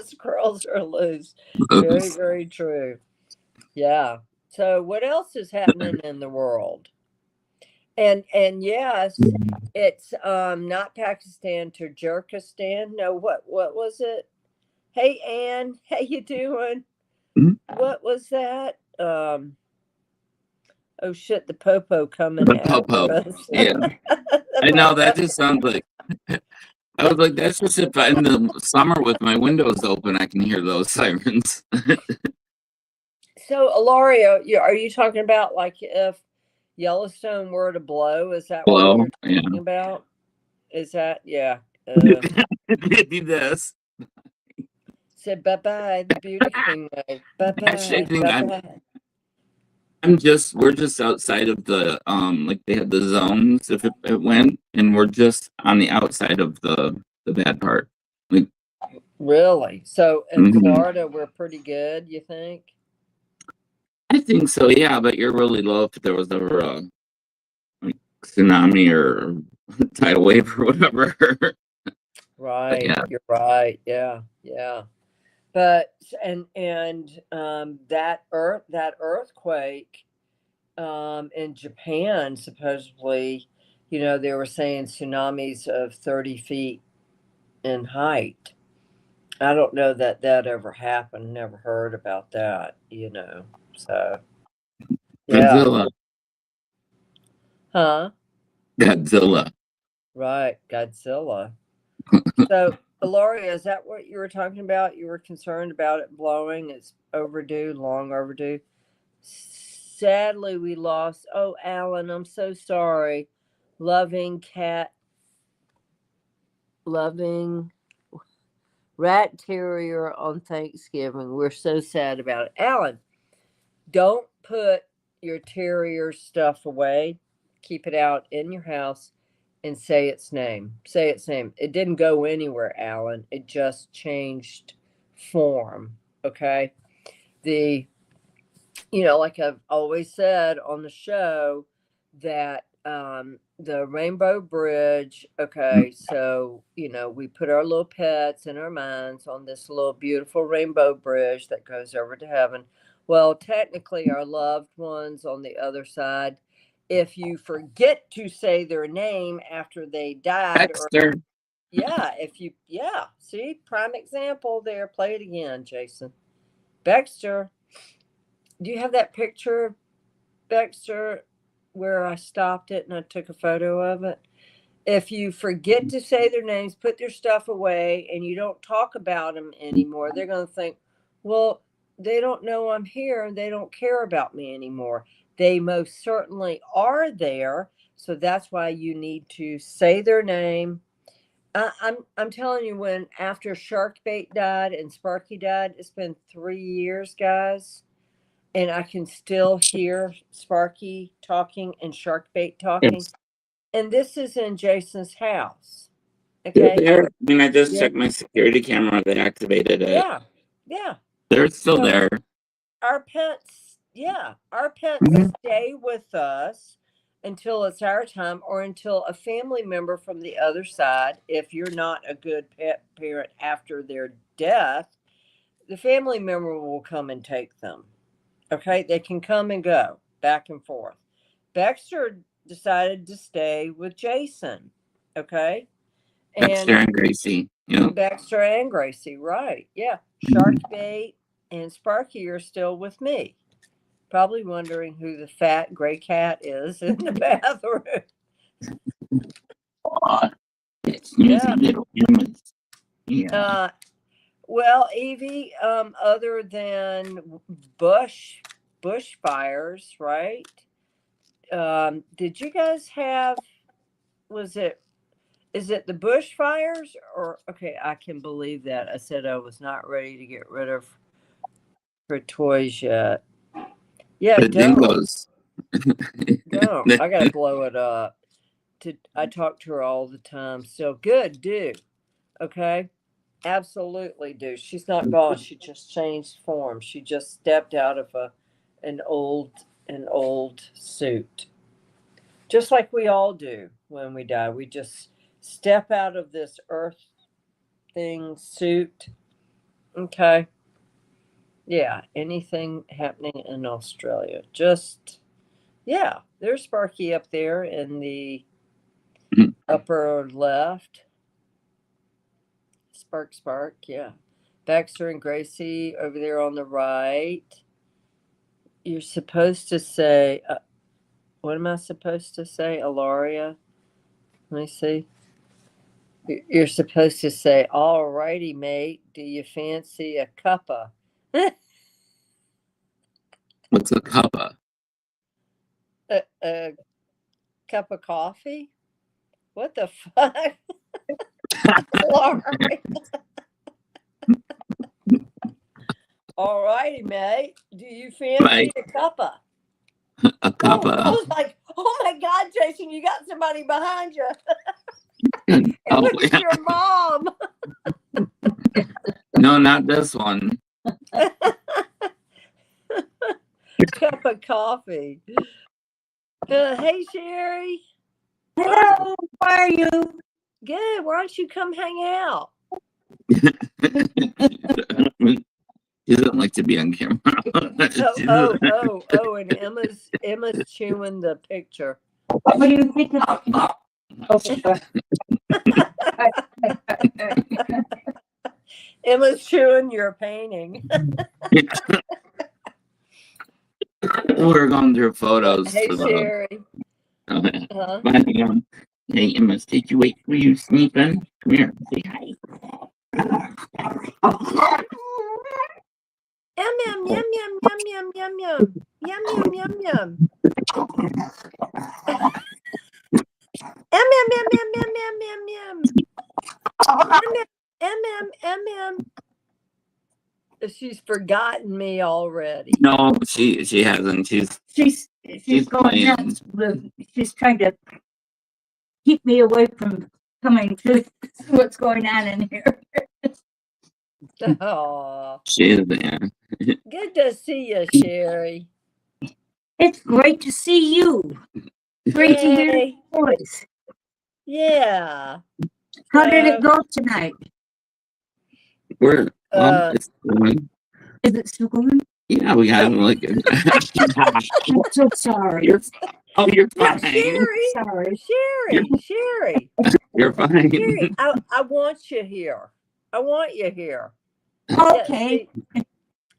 squirrels are loose. Very, very true. Yeah. So what else is happening in the world? And yes, it's not Pakistan, Tajikistan. No, what was it? Hey Ann, how you doing? What was that? Oh shit, the popo coming The after popo. us. Yeah. I know, that just sounds like I was like, that's just if in the summer with my windows open, I can hear those sirens. So, Ilaria, are you talking about like if Yellowstone were to blow? Is that what you're talking about? Is that, yeah. Do this. Said bye-bye, the beauty king. Bye-bye. We're just outside of the, like they have the zones if it went, and we're just on the outside of the bad part. Like, really? So in Florida, we're pretty good, you think? I think so, yeah, but you're really low if there was ever a tsunami or tidal wave or whatever. Right. Yeah. You're right. Yeah. But that earthquake in Japan, supposedly, they were saying tsunamis of 30 feet in height. I don't know that ever happened. Never heard about that, So, yeah. Godzilla. Huh? Godzilla. Right. Godzilla. So, Gloria, is that what you were talking about? You were concerned about it blowing? It's overdue, long overdue. Sadly, we lost. Oh, Alan, I'm so sorry. Loving rat terrier on Thanksgiving. We're so sad about it. Alan, don't put your terrier stuff away. Keep it out in your house and say its name. Say its name. It didn't go anywhere, Alan. It just changed form. Okay. Like I've always said on the show, that the Rainbow Bridge, okay, so we put our little pets and our minds on this little beautiful rainbow bridge that goes over to heaven. Well, technically our loved ones on the other side, if you forget to say their name after they died, Dexter. See, prime example there. Play it again, Jason. Baxter. Do you have that picture, Baxter, where I stopped it and I took a photo of it? If you forget to say their names, put their stuff away, and you don't talk about them anymore, they're going to think, well, they don't know I'm here and they don't care about me anymore. They most certainly are there. So that's why you need to say their name. I'm telling you, when after Sharkbait died and Sparky died, it's been 3 years, guys. And I can still hear Sparky talking and Sharkbait talking. Yes. And this is in Jason's house. They're Okay. there. I mean, I just Yeah. checked my security camera. They activated it. Yeah. They're still there. Our pets, Mhm. stay with us until it's our time, or until a family member from the other side, if you're not a good pet parent after their death, the family member will come and take them. Okay, they can come and go back and forth. Baxter decided to stay with Jason. Okay, Dexter and Gracie. Yeah. Baxter and Gracie, right? Yeah, Sharkbait and Sparky are still with me. Probably wondering who the fat gray cat is in the bathroom. It's sneaky little humans. Yeah. Well, Evie, other than bushfires, right? Did you guys have? Is it the bushfires or okay? I can believe that. I said I was not ready to get rid of her toys yet. Yeah, The don't. dingoes. Don't. I gotta blow it up. I talk to her all the time. So good, do. Okay. Absolutely do. She's not gone. She just changed form. She just stepped out of an old suit. Just like we all do when we die. We just step out of this earth thing suit. Okay. Yeah. Anything happening in Australia. There's Sparky up there in the upper left. Spark, yeah. Baxter and Gracie over there on the right. You're supposed to say, what am I supposed to say, Alaria? Let me see. You're supposed to say, all righty, mate. Do you fancy a cuppa? What's a cuppa? A cup of coffee? What the fuck? All righty, mate. Do you fancy a cuppa? A cuppa. I was like, oh my God, Jason, you got somebody behind you. It was your mom. No, not this one. Cup of coffee. Hey, Sherry. Hello, how are you? Good. Why don't you come hang out? She doesn't like to be on camera. And Emma's chewing the picture. What do you think of okay. Emma's chewing your painting. We're going through photos. Hey, for the, Sherry. uh, hey, Emma, did you wait for you sneaking? Come here, say hi. Yum, yum, yum, yum, yum, yum, yum, yum. Yum, yum, yum, yum. Yum, yum, yum, yum, yum, yum, yum, yum. Yum. She's forgotten me already. No, she hasn't. She's going playing. nuts. She's trying to keep me away from coming to see what's going on in here. Oh, She is there. good to see you, Sherry. It's great to see you. Great to hear Yay. your voice. Yeah. How did it go tonight? We're it's going. Is it still going? Yeah, we got like. I'm so sorry. You're Yeah, fine. Sherry. Sorry. Sherry. You're fine. Sherry, I want you here. I want you here. Okay.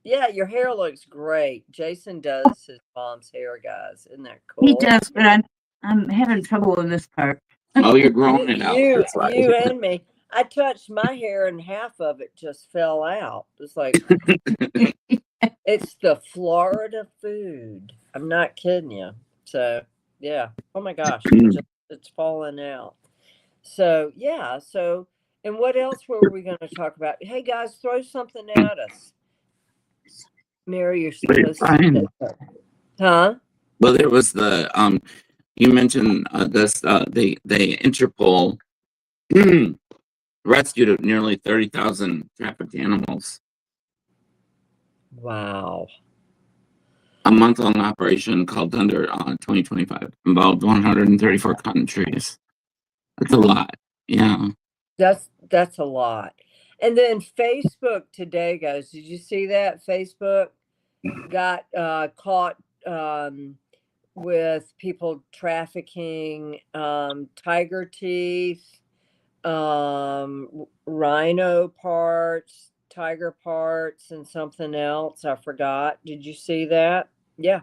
Yeah, your hair looks great. Jason does his mom's hair, guys. Isn't that cool? He does, but I'm having trouble with this part. Oh, you're growing it out. You That's why. and me. I touched my hair and half of it just fell out. It's like it's the Florida food. I'm not kidding you. So yeah. Oh my gosh, it's falling out. So yeah. So and what else were we going to talk about? Hey guys, throw something at us. Mary, you're supposed to. Huh? Well, there was the you mentioned this the Interpol rescued nearly 30,000 trafficked animals. Wow. A month-long operation called Thunder 2025 involved 134 countries. That's a lot. Yeah. That's a lot. And then Facebook today, guys, did you see that? Facebook got caught with people trafficking tiger teeth, rhino parts, tiger parts, and something else. I forgot. Did you see that? Yeah.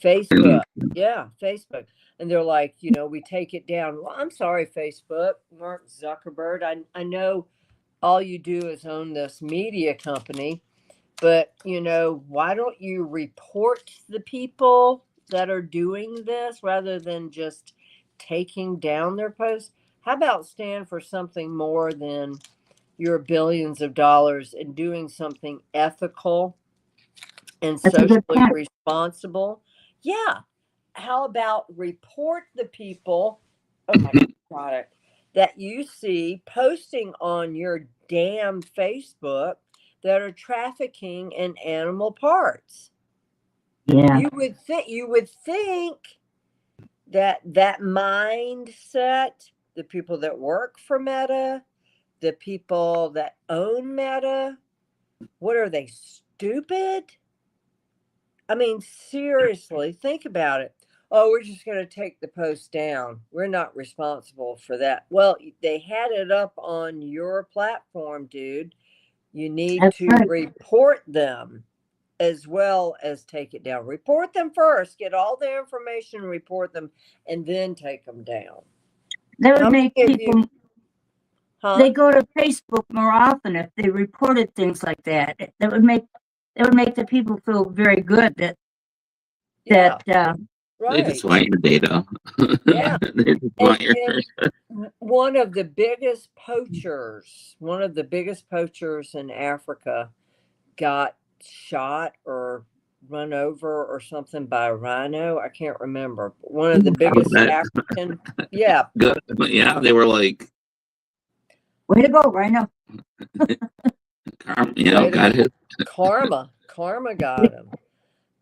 Facebook. Yeah, Facebook. And they're like, we take it down. Well, I'm sorry, Facebook, Mark Zuckerberg. I know all you do is own this media company, but why don't you report the people that are doing this rather than just taking down their posts? How about stand for something more than your billions of dollars and doing something ethical and socially responsible? Yeah. How about report the people, oh my God, that you see posting on your damn Facebook that are trafficking in animal parts? Yeah. You would think that mindset, the people that work for Meta, the people that own Meta, what are they, stupid? I mean, seriously, think about it. Oh, we're just going to take the post down. We're not responsible for that. Well, they had it up on your platform, dude. You need to report them as well as take it down. Report them first. Get all the information, report them, and then take them down. That would make people... They go to Facebook more often if they reported things like that. That would make the people feel very good that They just want your data. Yeah. They just want your... One of the biggest poachers in Africa got shot or run over or something by a rhino. I can't remember. One of the biggest African. Yeah. Good. Yeah, they were like, way to go, rhino. got his karma got him.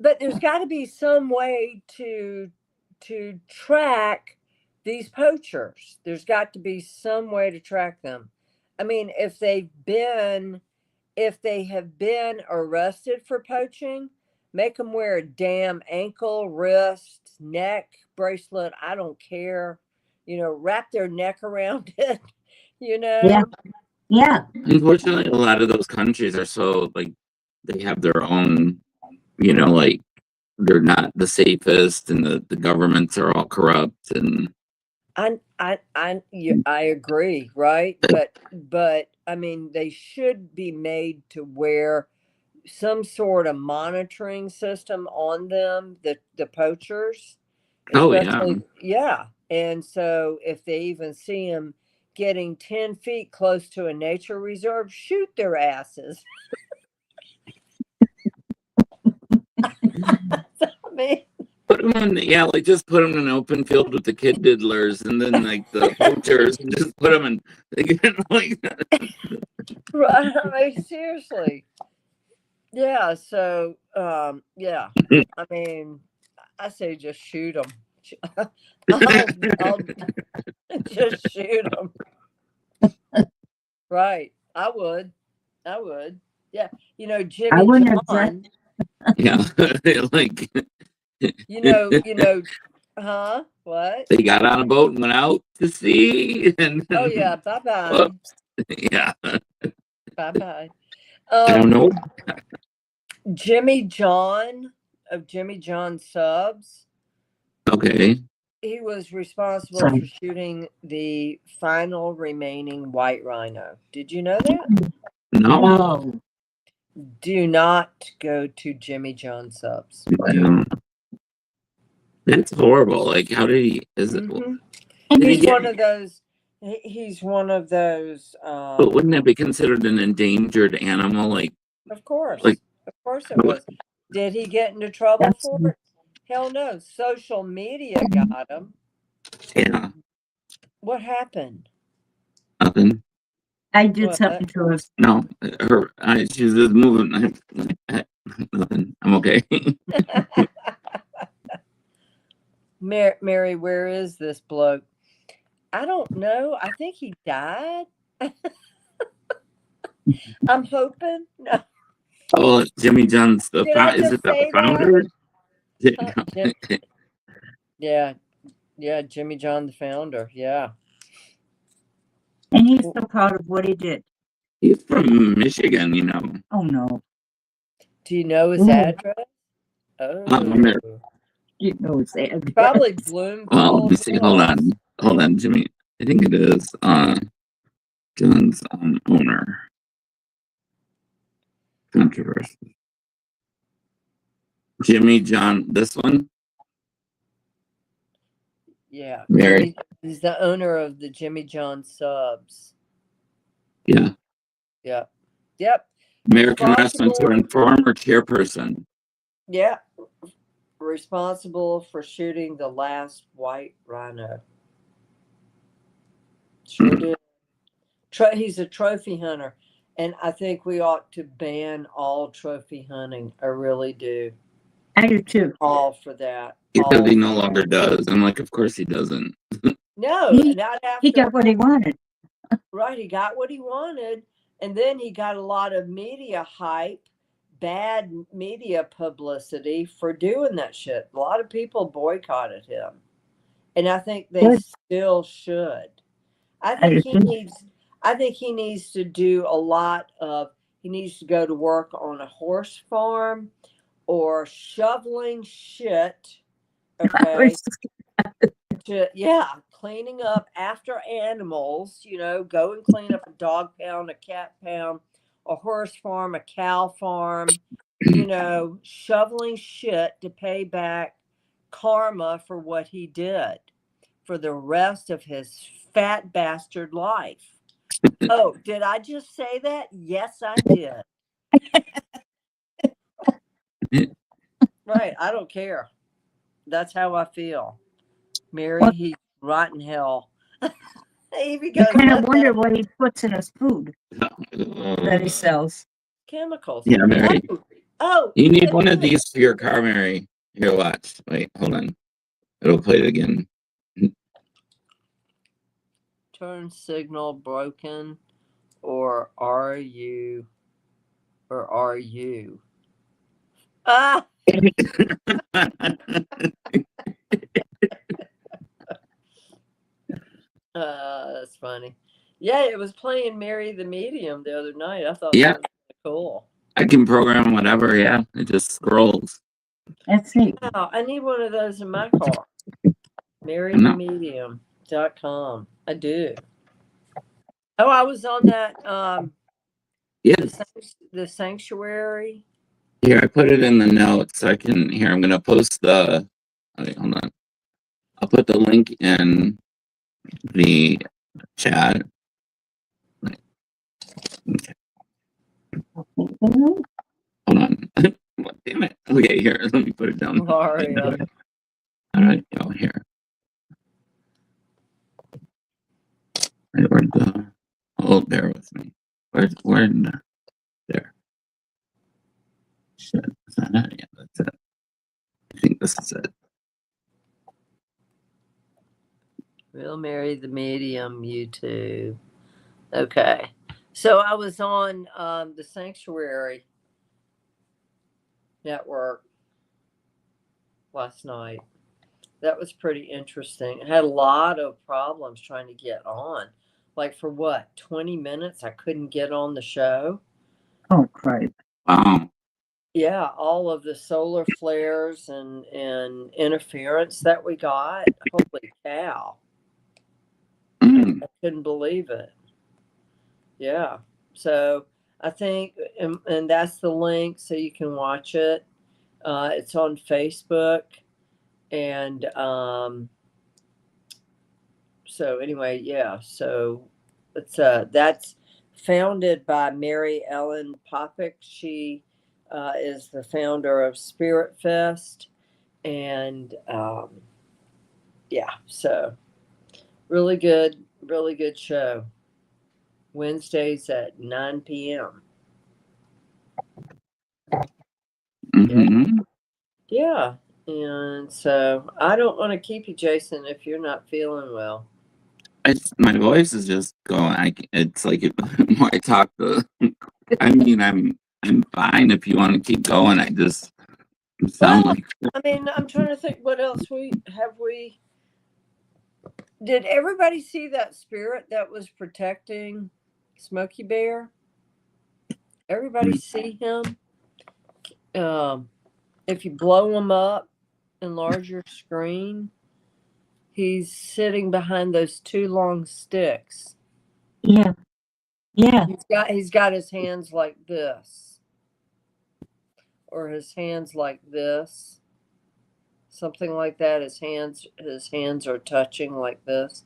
But there's got to be some way to track these poachers. There's got to be some way to track them. I mean, if they've been if they have been arrested for poaching, make them wear a damn ankle, wrist, neck bracelet. I don't care. Wrap their neck around it. Yeah. Yeah. Unfortunately, a lot of those countries are so like they have their own, like they're not the safest, and the governments are all corrupt. And I agree, right? But I mean, they should be made to wear some sort of monitoring system on them, the poachers, oh yeah, especially, yeah. And so if they even see them getting 10 feet close to a nature reserve, shoot their asses. I mean, put them on, like just put them in an open field with the kid diddlers, and then like the poachers, and just put them in. Like, right, I mean, seriously. Yeah, so yeah. I mean, I say just shoot them. I'll just shoot them. Right. I would. Yeah. I Jimmy wouldn't object. John. yeah, like Huh? What? they got on a boat and went out to sea, and Oh yeah. Bye bye. whoops. Yeah, Bye bye. I don't know. Jimmy John of Jimmy John Subs. Okay, He was responsible for shooting the final remaining white rhino. Did you know that? no. Oh, Do not go to Jimmy John Subs. That's horrible. Like, how did he? Is it? Mhm. Did he He's get? one of those. He's one of those. But wouldn't that be considered an endangered animal? Like, Of course, like, of course it was. Did he get into trouble for it? Hell no. Social media got him. yeah, What happened? nothing. I did What? something to her. No, she's just moving. Nothing. I'm okay. Mary, where is this bloke? I don't know. I think he died. I'm hoping. No. Oh, Jimmy John's the Did I is just it the say founder? Yeah, Jimmy John, the founder. Yeah. And he's so proud of what he did. He's from Michigan, Oh, no. Do you know his Ooh. address? Oh. You know his address. Probably Bloomfield. Well, let me see. Hold on, Jimmy. I think it is John's owner. Controversy. Jimmy John, this one? Yeah. Mary. He's the owner of the Jimmy John Subs. Yeah. Yep. Yep. American Wrestling Tour and former chairperson. Yeah. Responsible for shooting the last white rhino. Sure did. He's a trophy hunter. And I think we ought to ban all trophy hunting. I really do. I do too. All for that. Because he no longer does. I'm like, of course he doesn't. No, not after. He got what he wanted. Right, he got what he wanted. And then he got a lot of media hype, bad media publicity for doing that shit. A lot of people boycotted him. And I think they still should. I think he needs to do a lot of, he needs to go to work on a horse farm or shoveling shit. Okay. Cleaning up after animals, go and clean up a dog pound, a cat pound, a horse farm, a cow farm, shoveling shit to pay back karma for what he did for the rest of his fat bastard life. Oh, did I just say that? Yes, I did. Right. I don't care. That's how I feel. Mary, he's rotten hell. You kind of wonder what he puts in his food that he sells. Chemicals. Yeah, Mary. Oh. You need one of these for your car, Mary. Here, watch. Wait, hold on. It'll play it again. Turn signal broken, or are you Or are you? Ah! That's funny. Yeah, it was playing Mary the Medium the other night. I thought Yeah. that was really cool. I can program whatever, yeah. It just scrolls. That's neat. Wow, I need one of those in my car. MaryTheMedium.com. I do. Oh, I was on that Yes. the sanctuary. Here, I put it in the notes. I can here, I'm gonna post the okay, hold on. I'll put the link in the chat. Okay. Hold on. Damn it. Okay, here. Let me put it down. Sorry. All right, go here. Right, where'd the bear with me. Where'd there? Shit. Is that it? Yeah, that's it. I think this is it. Real Mary the Medium YouTube. Okay. So I was on the Sanctuary Network last night. That was pretty interesting. I had a lot of problems trying to get on. Like for what, 20 minutes I couldn't get on the show. Oh, crap. Wow. Yeah, all of the solar flares and interference that we got. Holy cow. Mm. I couldn't believe it. Yeah. So I think, and that's the link so you can watch it. It's on Facebook. And so anyway, yeah. So it's that's founded by Mary Ellen Popick. She is the founder of Spirit Fest. And yeah, so really good show. Wednesdays at 9 p.m. Mm-hmm. Yeah. And so I don't want to keep you, Jason, if you're not feeling well. My voice is just going. It's like the more I talk, I mean, I'm fine if you want to keep going. I just sound Well, like. I mean, I'm trying to think what else we did. Everybody see that spirit that was protecting Smokey Bear? Everybody see him? If you blow him up, enlarge your screen, he's sitting behind those two long sticks. Yeah. Yeah. He's got his hands like this. Or his hands like this. Something like that. His hands are touching like this.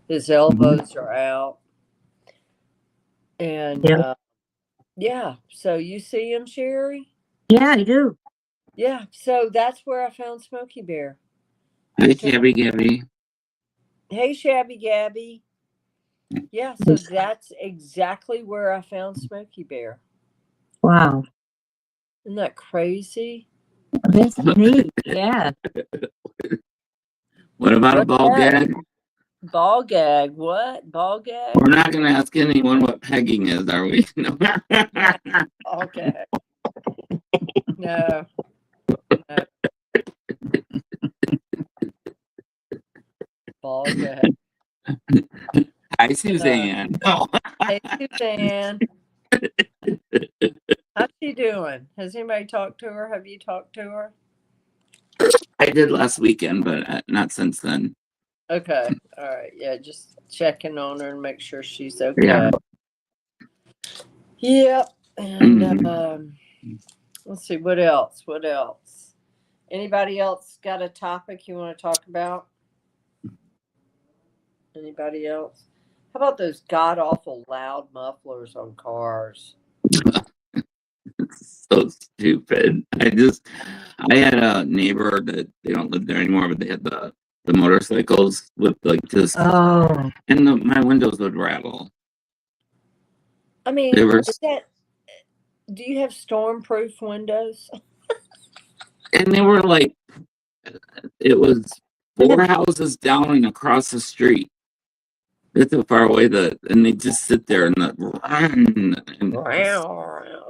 His elbows are out. And Yeah. yeah, so you see him, Sherry? Yeah, I do. Yeah, so that's where I found Smokey Bear. Hi, Gabby Gabby. Hey, Shabby Gabby. Yeah, so that's exactly where I found Smokey Bear. Wow. Isn't that crazy? That's neat. Yeah. What about a ball gag? Ball gag. What? Ball gag? We're not going to ask anyone what pegging is, are we? No. Ball gag. No. Ball gag. Hi, Suzanne. Hey, Suzanne. How's she doing? Has anybody talked to her? Have you talked to her? I did last weekend, but not since then. Okay. All right. Yeah, just checking on her and make sure she's okay. Yeah. Yep. And let's see, what else? Anybody else got a topic you want to talk about? Anybody else? How about those god awful loud mufflers on cars? It's so stupid. I had a neighbor that they don't live there anymore, but they had the motorcycles with like just and my windows would rattle. I mean, They were, do you have storm-proof windows? and they were like, it was 4 houses down and across the street. They're so far away and they just sit there and run.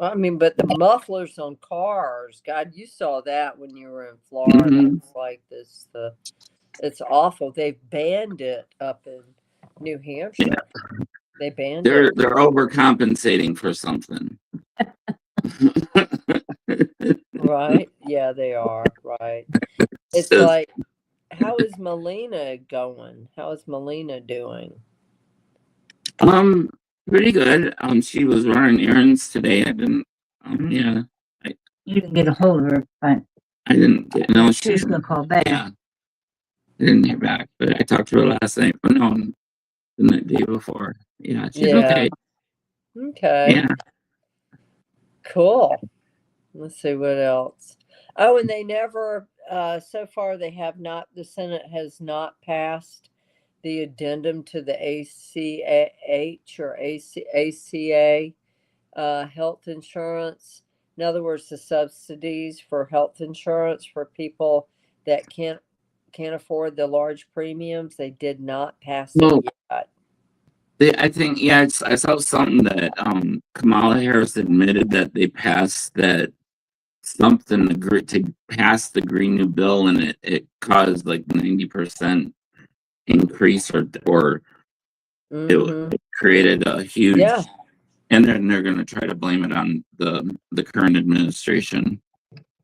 I mean, but the mufflers on cars, God, you saw that when you were in Florida. It's like this. It's awful. They've banned it up in New Hampshire. Yeah. They banned it. They're overcompensating for something. Right? Yeah, they are. Right. It's like, how is Melina going? How is Melina doing? Pretty good. She was running errands today. I didn't. Yeah. You didn't get a hold of her, but I didn't get. No, she was gonna call back. Yeah. I didn't hear back, but I talked to her last night. But no, the day before. Yeah, she's okay. Okay. Yeah. Cool. Let's see what else. Oh, and they never. So far, they have not. The Senate has not passed the addendum to the ACH or ACA health insurance. In other words, the subsidies for health insurance for people that can't afford the large premiums. They did not pass it yet. I think, yeah, I saw something that Kamala Harris admitted that they passed that something to pass the Green New Bill, and it caused like 90% increase, or it created a huge. Yeah. And then they're going to try to blame it on the current administration.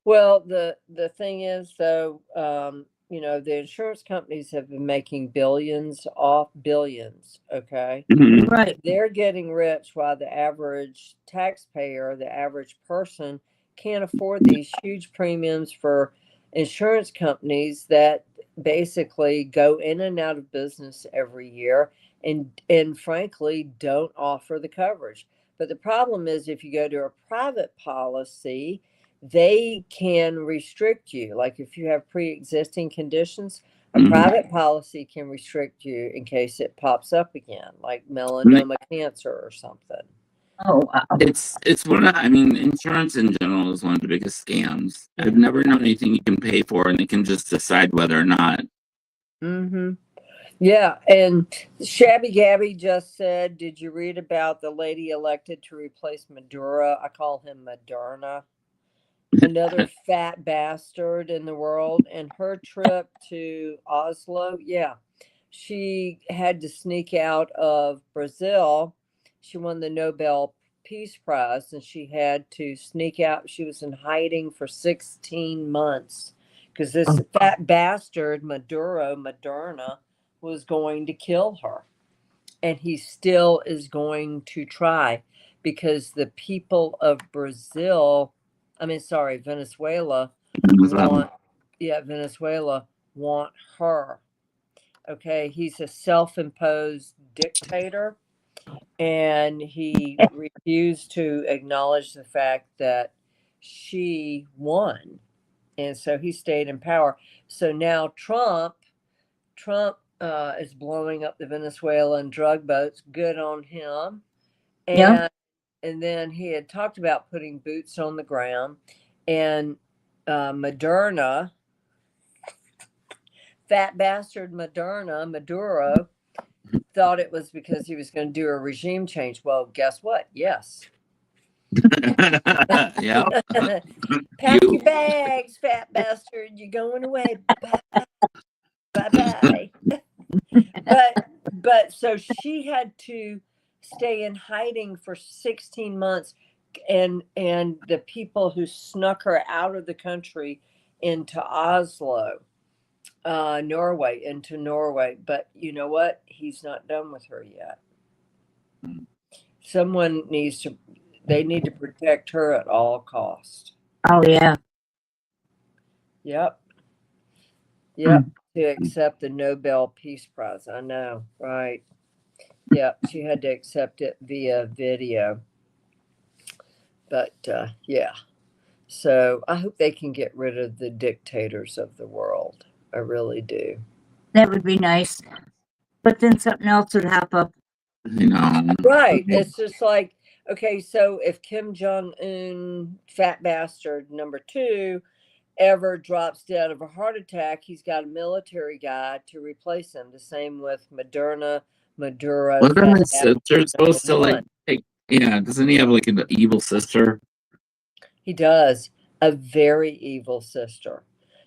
Well, the thing is, though, the insurance companies have been making billions off billions. Okay. Mm-hmm. Right. They're getting rich while the average taxpayer, the average person, can't afford these huge premiums for insurance companies that basically go in and out of business every year and frankly don't offer the coverage. But the problem is, if you go to a private policy, they can restrict you. Like if you have pre-existing conditions, a private policy can restrict you in case it pops up again, like melanoma cancer or something. Oh, wow. It's one of, I mean, insurance in general is one of the biggest scams. I've never known anything you can pay for and they can just decide whether or not. Mm-hmm. Yeah, and Shabby Gabby just said, did you read about the lady elected to replace Maduro? I call him Moderna. Another fat bastard in the world. And her trip to Oslo, yeah, she had to sneak out of Brazil. She won the Nobel Peace Prize, and she had to sneak out. She was in hiding for 16 months because this fat bastard, Moderna, was going to kill her. And he still is going to try because the people of Venezuela Venezuela want her. Okay, he's a self-imposed dictator, and he refused to acknowledge the fact that she won, and so he stayed in power. So now Trump is blowing up the Venezuelan drug boats. Good on him. And then he had talked about putting boots on the ground, and Moderna, fat bastard Maduro, thought it was because he was going to do a regime change. Well, guess what? Yes. Yeah. Pack your bags, fat bastard. You're going away. Bye. But so she had to stay in hiding for 16 months, and the people who snuck her out of the country into Oslo, Norway. But you know what? He's not done with her yet. They need to protect her at all costs. Oh, yeah. Yep. To accept the Nobel Peace Prize. I know, right? Yeah, she had to accept it via video. But yeah. So I hope they can get rid of the dictators of the world. I really do. That would be nice. But then something else would hop up. You know. Right. It's just like, okay, so if Kim Jong-un, fat bastard number 2, ever drops dead of a heart attack, he's got a military guy to replace him. The same with Moderna, Maduro. Wasn't his Fat sister supposed to like one. take? Yeah, doesn't he have like an evil sister? He does. A very evil sister.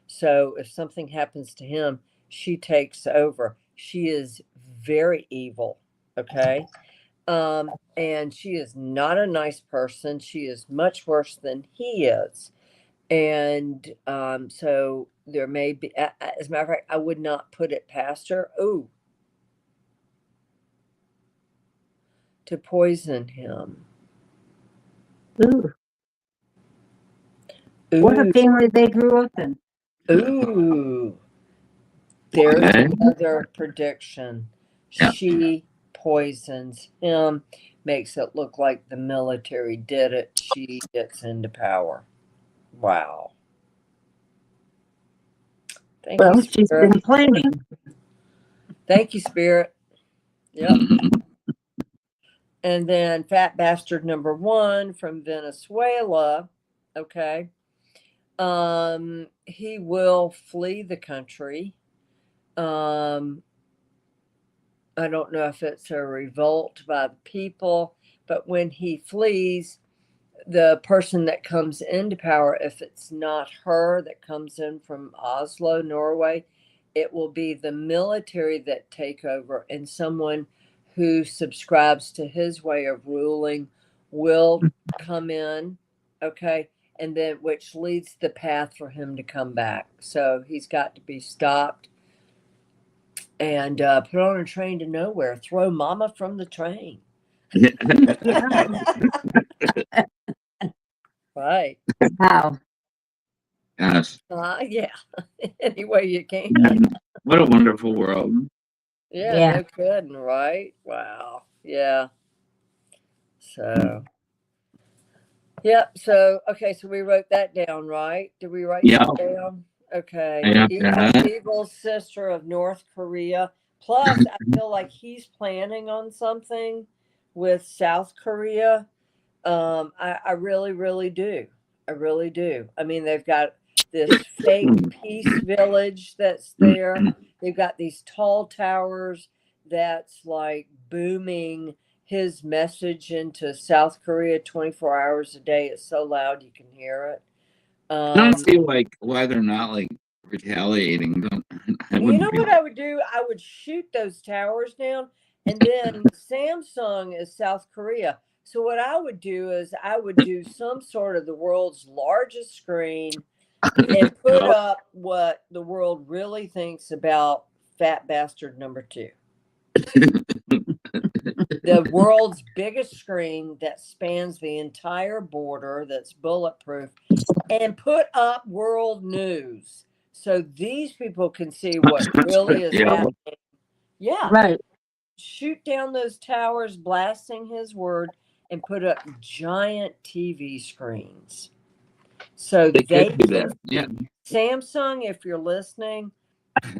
So if something happens to him, she takes over. She is very evil. Okay. And she is not a nice person. She is much worse than he is. And so there may be, as a matter of fact, I would not put it past her. Ooh, to poison him. Ooh, what a Ooh, family they grew up in. ooh. There's Okay. another prediction. Yeah. She poisons him, makes it look like the military did it. She gets into power. Wow. Thank Well, you, she's Spirit. been planning. Thank you, Spirit. Yep. And then fat bastard number 1 from Venezuela. Okay. He will flee the country. I don't know if it's a revolt by the people, but when he flees, the person that comes into power, if it's not her that comes in from Oslo, Norway, it will be the military that take over, and someone who subscribes to his way of ruling will come in, okay, and then which leads the path for him to come back. So he's got to be stopped and put on a train to nowhere. Throw mama from the train. Right. Wow. Gosh. Yeah. Any way you can. What a wonderful world. Yeah, no kidding, right? Wow. Yeah. So, yep. So, okay. So we wrote that down, right? Did we write that down? Okay. Evil sister of North Korea. Plus, I feel like he's planning on something with South Korea. I really, really do. I really do. I mean, they've got this fake peace village that's there. They've got these tall towers that's like booming his message into South Korea 24 hours a day. It's so loud you can hear it. I don't see like why they're not like retaliating. You know what I would do? I would shoot those towers down, and then Samsung is South Korea. So what I would do is I would do some sort of the world's largest screen and put up what the world really thinks about fat bastard number 2. The world's biggest screen that spans the entire border, that's bulletproof, and put up world news so these people can see what really is happening. Yeah. Right. Shoot down those towers, blasting his word, and put up giant TV screens. So they could do that. Yeah. Samsung, if you're listening,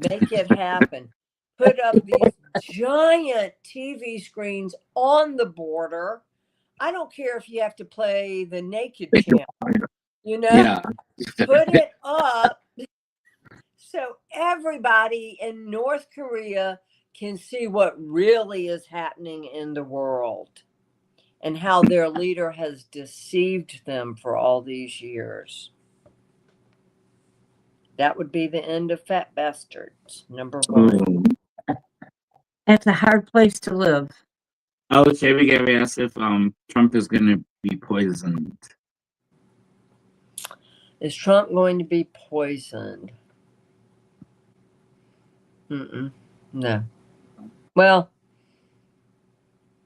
make it happen. Put up these giant TV screens on the border. I don't care if you have to play the naked channel, you know, Yeah. put it up so everybody in North Korea can see what really is happening in the world and how their leader has deceived them for all these years. That would be the end of fat bastards, number 1. That's a hard place to live. Oh, Shabby Gabby asked if Trump is going to be poisoned. Is Trump going to be poisoned? No. Well,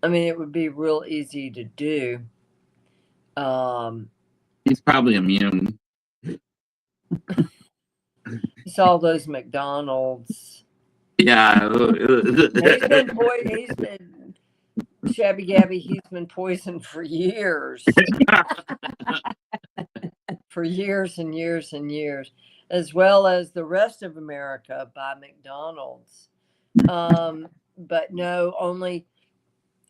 I mean, it would be real easy to do. He's probably immune. It's all those McDonald's. Yeah. He's been Shabby Gabby. He's been poisoned for years. For years and years and years, as well as the rest of America by McDonald's. But no, only,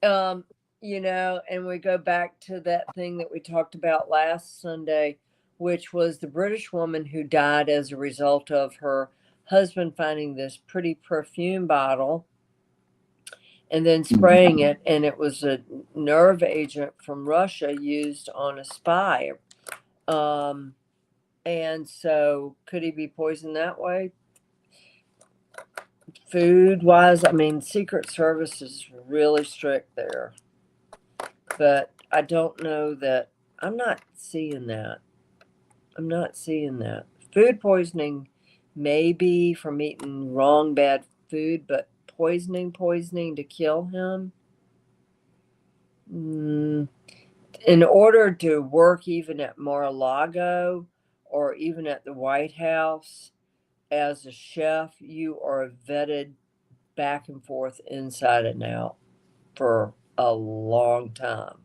you know, and we go back to that thing that we talked about last Sunday, which was the British woman who died as a result of her husband finding this pretty perfume bottle and then spraying it, and it was a nerve agent from Russia used on a spy. And so could he be poisoned that way? Food wise, I mean, Secret Service is really strict there, but I don't know that. I'm not seeing that. Food poisoning, maybe from eating wrong, bad food, but poisoning to kill him. In order to work even at Mar-a-Lago or even at the White House as a chef, you are vetted back and forth, inside and out, for a long time.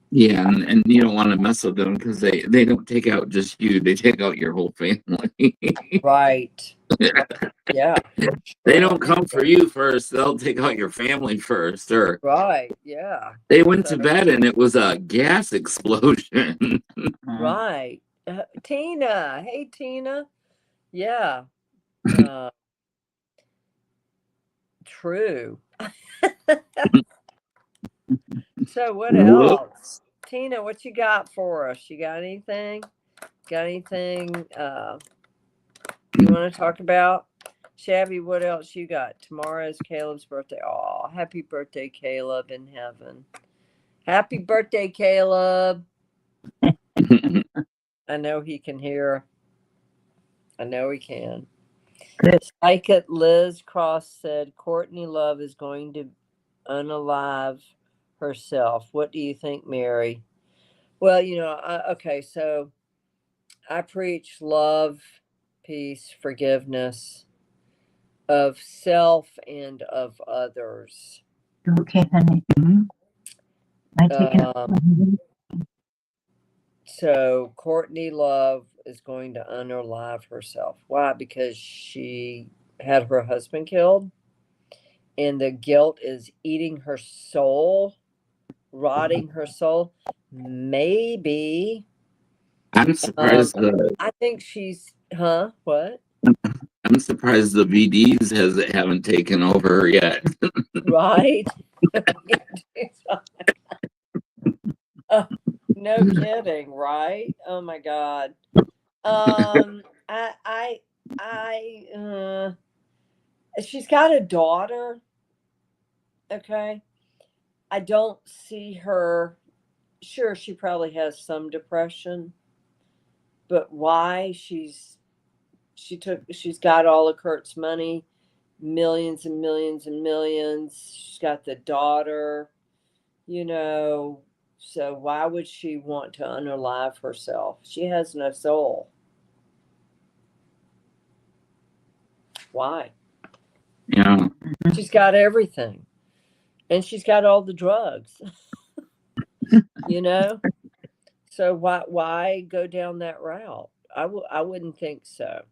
Yeah, and you don't want to mess with them because they don't take out just you; they take out your whole family. Right. Yeah. They don't come for you first; they'll take out your family first. Or Right. Yeah. they went to bed and it was a gas explosion. Right. Tina. Hey, Tina. Yeah. True. So what else? Tina, what you got for us? You got anything? You want to talk about? Shabby, what else you got? Tomorrow's Caleb's birthday. Oh, happy birthday, Caleb in heaven. Happy birthday, Caleb. I know he can hear. I know he can. Psychic Liz Cross said Courtney Love is going to unalive herself. What do you think, Mary? Well, okay, so I preach love, peace, forgiveness of self and of others. Okay, honey. I take it. So Courtney Love is going to unalive herself. Why? Because she had her husband killed, and the guilt is eating her soul, rotting her soul. Maybe. I'm surprised. I think she's. What? I'm surprised the VDs haven't taken over her yet. Right. No kidding, right? Oh my God. She's got a daughter. Okay. I don't see her. Sure, she probably has some depression, but why? She's got all of Kurt's money, millions and millions and millions. She's got the daughter, so why would she want to unalive herself? She has no soul. Why? Yeah. She's got everything. And she's got all the drugs. So why go down that route? I wouldn't think so.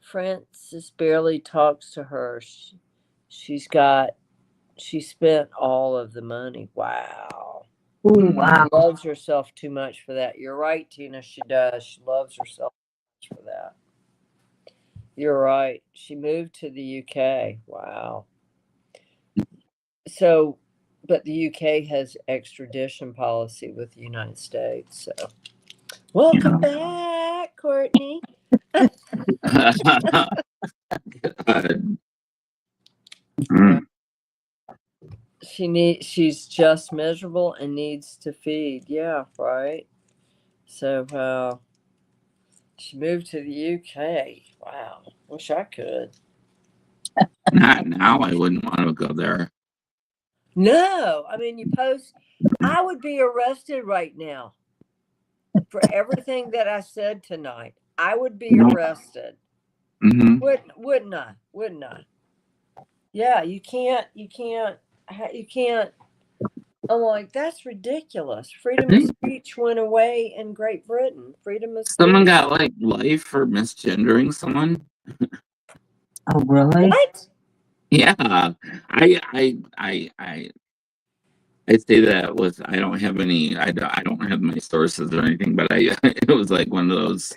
Francis barely talks to her. She spent all of the money. Wow. Ooh, wow. She loves herself too much for that. You're right, Tina. She does. She loves herself too much for that. You're right. She moved to the UK. Wow. So, but the UK has extradition policy with the United States. So, welcome back, Courtney. She's just miserable and needs to feed. Yeah, right. So she moved to the UK. Wow. Wish I could. Not now. I wouldn't want to go there. No, I mean, I would be arrested right now for everything that I said tonight. I would be arrested. Mm-hmm. Wouldn't I? Yeah, you can't. I'm like, that's ridiculous. Freedom of speech went away in Great Britain. Freedom of speech. Someone got life for misgendering someone. Oh, really? What? Yeah, I say that with I don't have my sources or anything, but it was like one of those.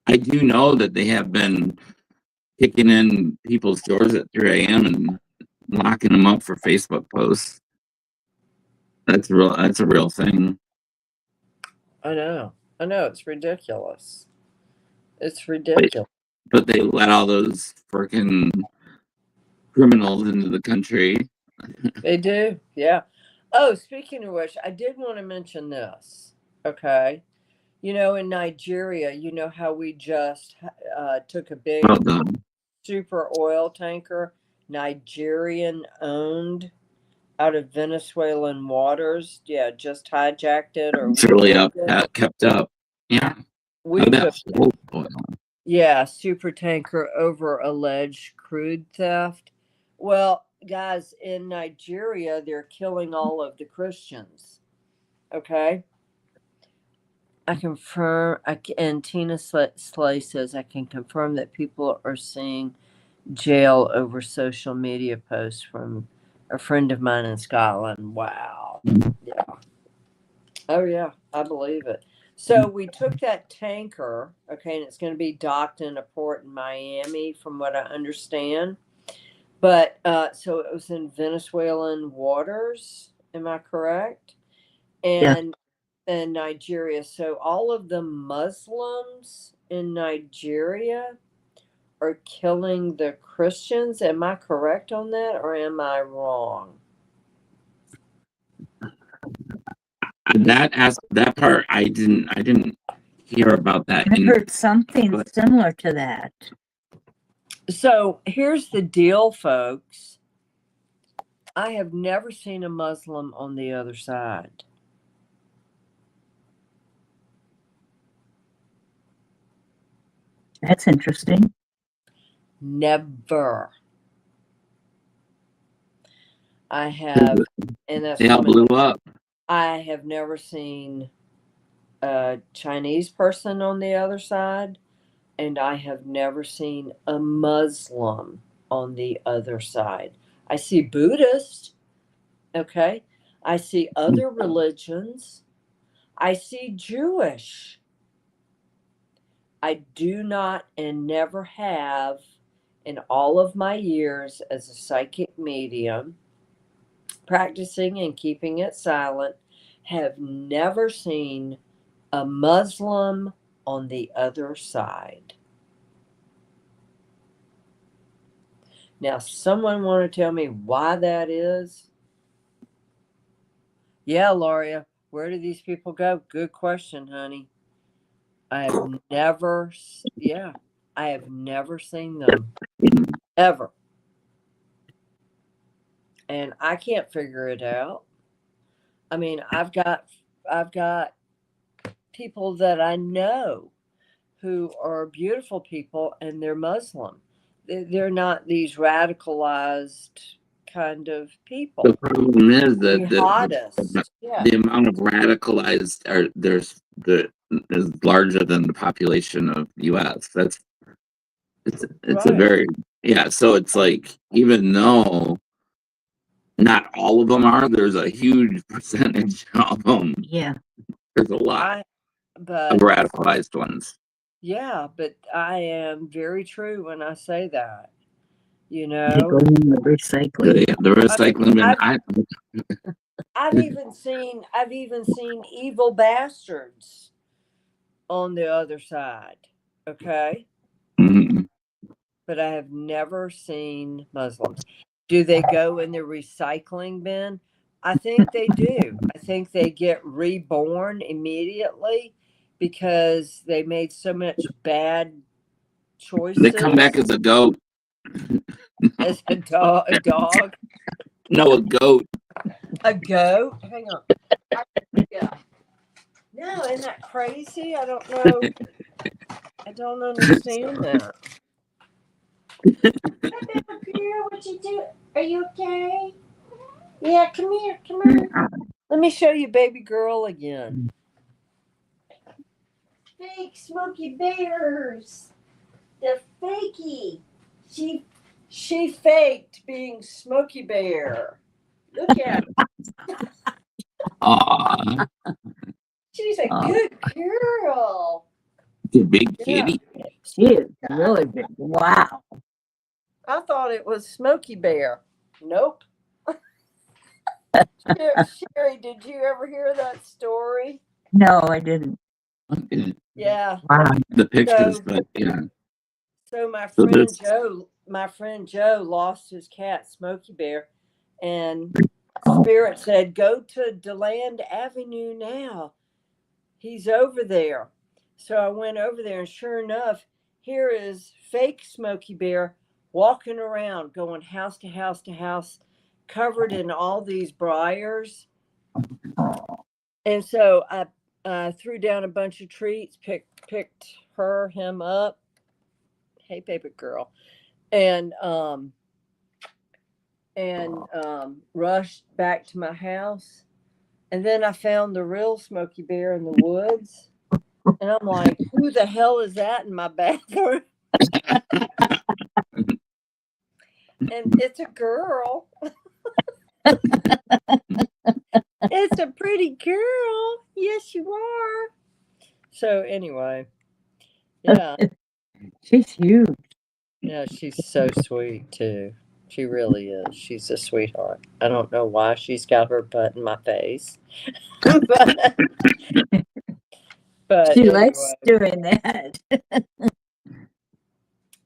I do know that they have been kicking in people's doors at 3 a.m. and locking them up for Facebook posts. That's real. That's a real thing. I know. It's ridiculous. It's ridiculous. But they let all those freaking criminals into the country. They do, yeah. Oh, speaking of which, I did want to mention this. Okay, you know, in Nigeria, you know how we just took a big Well done. super oil tanker, Nigerian owned, out of Venezuelan waters. Yeah, just hijacked it, or It's really kept up. Yeah. We took, Oil. yeah, super tanker over alleged crude theft. Well, guys, in Nigeria, they're killing all of the Christians. Okay. I confirm, and Tina Slay says, I can confirm that people are seeing jail over social media posts from a friend of mine in Scotland. Wow. Yeah. Oh, yeah, I believe it. So we took that tanker, okay, and it's going to be docked in a port in Miami, from what I understand. But so it was in Venezuelan waters, am I correct? And Nigeria. So all of the Muslims in Nigeria are killing the Christians. Am I correct on that, or am I wrong? That part I didn't hear about that. I heard something similar to that. So here's the deal, folks. I have never seen a Muslim on the other side. That's interesting. Never. I have, and that's they all blew up. I have never seen a Chinese person on the other side, and I have never seen a Muslim on the other side. I see Buddhists, okay? I see other religions. I see Jewish. I do not and never have, in all of my years as a psychic medium, practicing and keeping it silent, have never seen a Muslim on the other side. Now, someone want to tell me why that is? Yeah, Loria, where do these people go? Good question, honey. I have never seen them. Ever. And I can't figure it out. I mean, I've got people that I know who are beautiful people, and they're Muslim. They're not these radicalized kind of people. The problem is that the amount of radicalized is larger than the population of the U.S. It's right. A very So it's like, even though not all of them are, there's a huge percentage of them. Yeah, there's a lot of radicalized ones. Yeah, but I am very true when I say that. You know, the recycling. The recycling. I've even seen evil bastards on the other side. Okay. Mm-hmm. But I have never seen Muslims. Do they go in the recycling bin? I think they do. I think they get reborn immediately because they made so much bad choices. They come back as a goat. As a dog? No, a goat. A goat? Hang on. Yeah. No, isn't that crazy? I don't know. I don't understand that. What you do? Are you okay? Yeah, come here. Let me show you baby girl again. Fake Smokey Bears. They're fakey. She faked being Smokey Bear. Look at her. Aww. She's a good girl. It's a big kitty. She is really big. Wow. I thought it was Smokey Bear. Nope. Sherry, did you ever hear that story? No, I didn't. Yeah. Wow. The pictures, but yeah. So my So friend this- Joe lost his cat, Smokey Bear, and Spirit said, "Go to DeLand Avenue now. He's over there." So I went over there, and sure enough, here is fake Smokey Bear walking around, going house to house to house, covered in all these briars. And so I threw down a bunch of treats, picked him up. Hey, baby girl, and rushed back to my house. And then I found the real Smokey Bear in the woods. And I'm like, who the hell is that in my bathroom? And it's a girl. It's a pretty girl. Yes, you are. So anyway, yeah. She's huge. Yeah, she's so sweet too. She really is. She's a sweetheart. I don't know why she's got her butt in my face. but She anyway. likes doing that.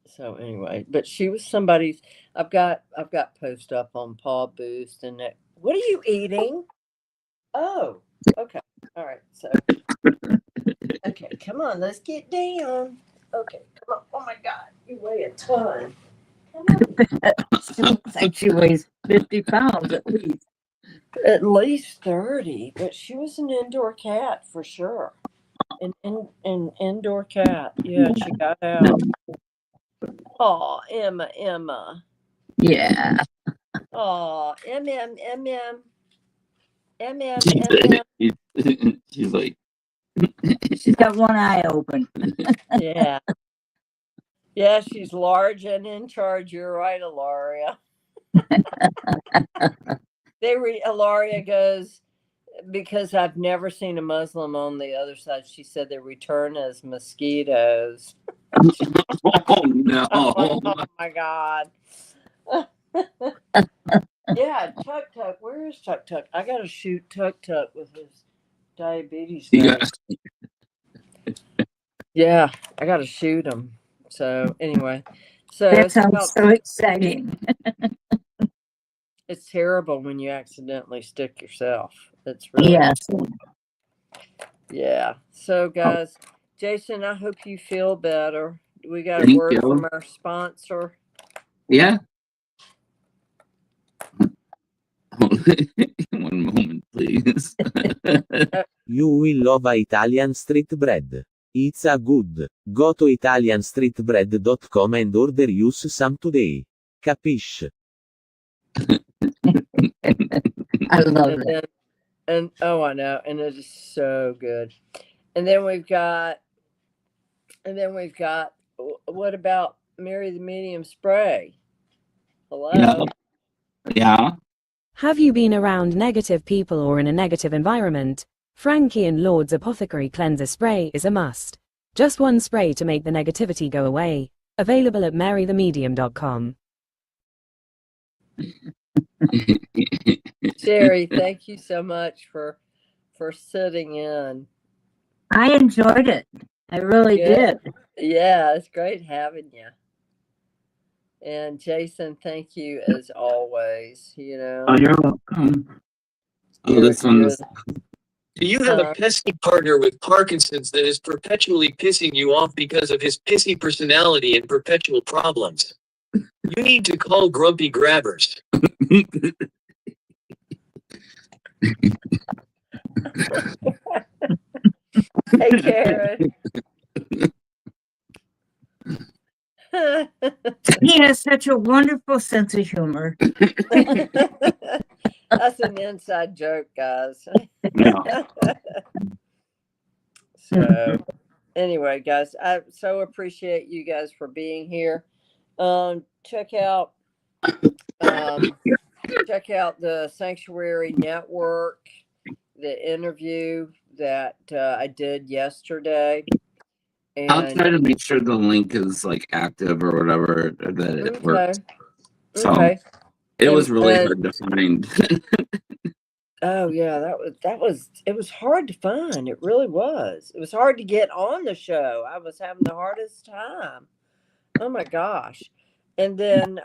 So anyway, but she was somebody's. I've got post up on Paul Boost and that. What are you eating? Oh, okay, all right. So, okay, come on, let's get down. Okay, come on. Oh my God, you weigh a ton. Come on. She looks like she weighs 50 pounds at least. At least 30, but she was an indoor cat for sure. An indoor cat. Yeah, she got out. Oh, Emma. Yeah. Oh, MM. She's like, She's got one eye open. Yeah. Yeah, she's large and in charge. You're right, Ilaria. Ilaria goes, because I've never seen a Muslim on the other side. She said they return as mosquitoes. oh no. Oh my God. Yeah, Tuk Tuk. Where is Tuk Tuk? I gotta shoot Tuk Tuk with his diabetes. Yeah, I gotta shoot him. So anyway, That sounds so exciting. It's terrible when you accidentally stick yourself. It's really Yes. Yeah. So guys, Jason, I hope you feel better. We got a Thank word you. from our sponsor. Yeah. One moment, please. You will love Italian street bread. It's a good. Go to italianstreetbread.com and order use some today. Capiche? I love it. And oh, I know, and it is so good. And then we've got. What about Mary the Medium spray? Hello. Yeah. Have you been around negative people or in a negative environment? Frankie and Lord's Apothecary Cleanser Spray is a must. Just one spray to make the negativity go away. Available at marythemedium.com. Sherry, thank you so much for sitting in. I enjoyed it. I really did. Yeah, it's great having you. And Jason, thank you as always. You know. Oh, you're welcome. Oh, this one's. Do you have a pesky partner with Parkinson's that is perpetually pissing you off because of his pissy personality and perpetual problems? You need to call Grumpy Grabbers. Hey, Karen. He has such a wonderful sense of humor. That's an inside joke, guys. So anyway, guys, I so appreciate you guys for being here. Check out the Sanctuary Network, the interview that I did yesterday. I'll And try to make sure the link is like active or whatever, or that it works. So okay. it was really hard to find. Oh yeah, it was hard to find. It really was. It was hard to get on the show. I was having the hardest time. Oh my gosh. And then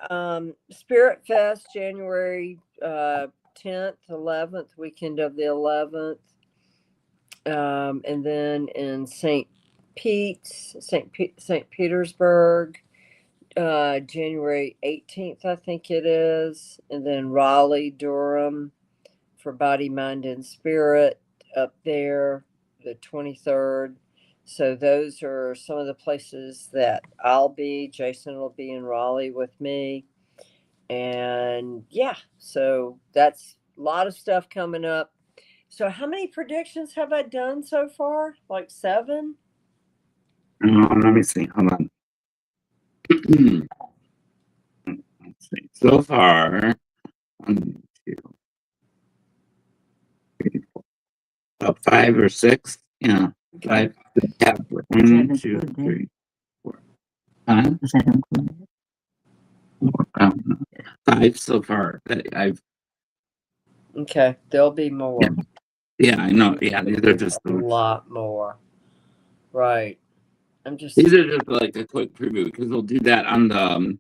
Spirit Fest, January 10th, 11th, weekend of the 11th. And then in St. Petersburg, January 18th, I think it is. And then Raleigh, Durham for Body, Mind, and Spirit up there, the 23rd. So those are some of the places that I'll be. Jason will be in Raleigh with me. And yeah, so that's a lot of stuff coming up. So how many predictions have I done so far? Like 7? Let me see. Hold on. Let's see. So far, 1, 2, 3, 4, about 5 or 6. Yeah, 5. Yeah, 1, 2, 3, 4, 5. 5 so far that I've. Okay, there'll be more. Yeah, I know. Yeah, these are just A lot more. Right. These are just like a quick preview because we'll do that on the.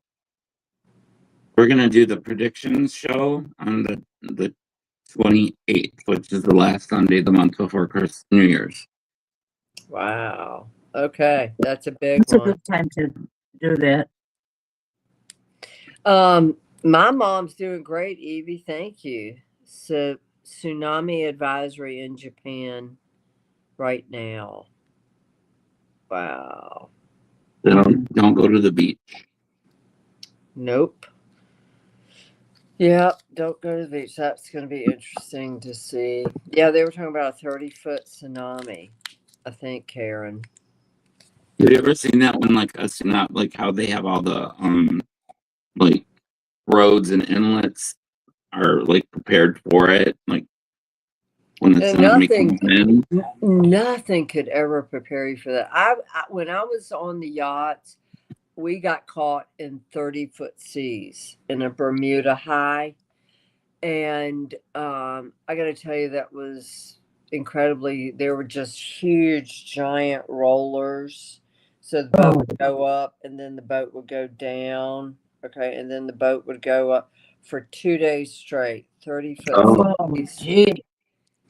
We're gonna do the predictions show on the 28th, which is the last Sunday of the month before Christmas, New Year's. Wow. Okay, that's a big It's a one. good time to do that. My mom's doing great, Evie. Thank you. So tsunami advisory in Japan right now. Wow. Don't go to the beach. Nope. Yeah, don't go to the beach. That's going to be interesting to see. Yeah, they were talking about a 30-foot tsunami, I think, Karen. Have you ever seen that when like a tsunami, like how they have all the like roads and inlets are like prepared for it, like when the tsunami comes in? Nothing could ever prepare you for that. I when I was on the yachts, we got caught in 30-foot seas in a Bermuda high. And I got to tell you, that was incredibly, there were just huge, giant rollers. So the boat would go up and then the boat would go down. Okay. And then the boat would go up for 2 days straight, 30-foot. Oh, gee.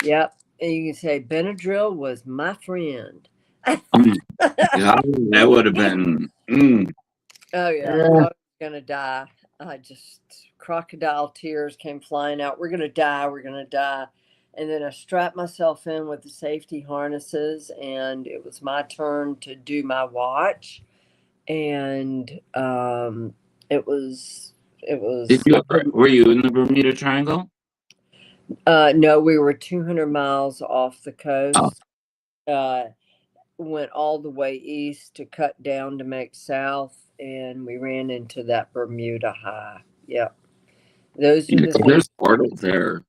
Yep. And you can say Benadryl was my friend. Yeah, that would have been. Oh yeah, I was gonna die. I just crocodile tears came flying out. We're gonna die. We're gonna die. And then I strapped myself in with the safety harnesses, and it was my turn to do my watch. And it was. Were you in the Bermuda Triangle? No, we were 200 miles off the coast. Went all the way east to cut down to make south, and we ran into that Bermuda high. Yep. Those are There's portals there.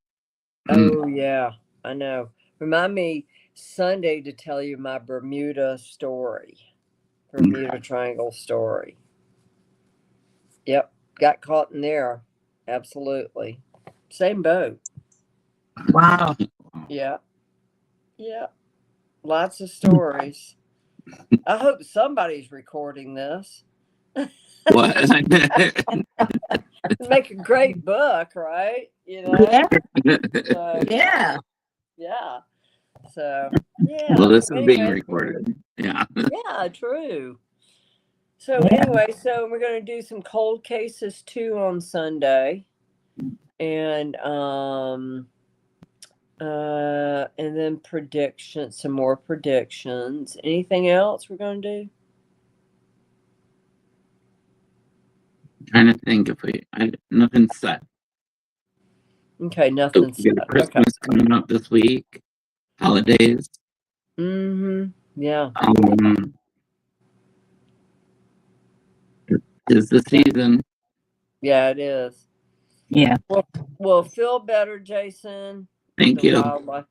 Oh yeah, I know. Remind me Sunday to tell you my Bermuda story. Bermuda Triangle story. Yep. Got caught in there. Absolutely. Same boat. Wow. Yeah. Yeah. Lots of stories. I hope somebody's recording this. What? Make a great book, right? You know? Yeah. So, Yeah. yeah. So, yeah. Well, this is being recorded. Yeah. Yeah, true. So anyway, so we're going to do some cold cases too on Sunday. And then predictions, some more predictions. Anything else we're going to do? Trying to think if nothing set. Okay, nothing set. Christmas coming up this week. Holidays. Yeah. Is the season. Yeah, it is. Yeah. Well, feel better, Jason. Thank you. Wildlife.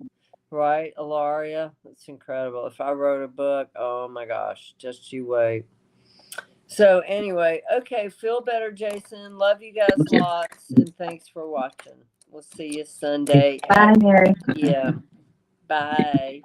Right, Ilaria? That's incredible. If I wrote a book, oh my gosh, just you wait. So anyway, okay, feel better, Jason. Love you guys Thank you. lots, and thanks for watching. We'll see you Sunday. Bye, Mary. Yeah. Bye.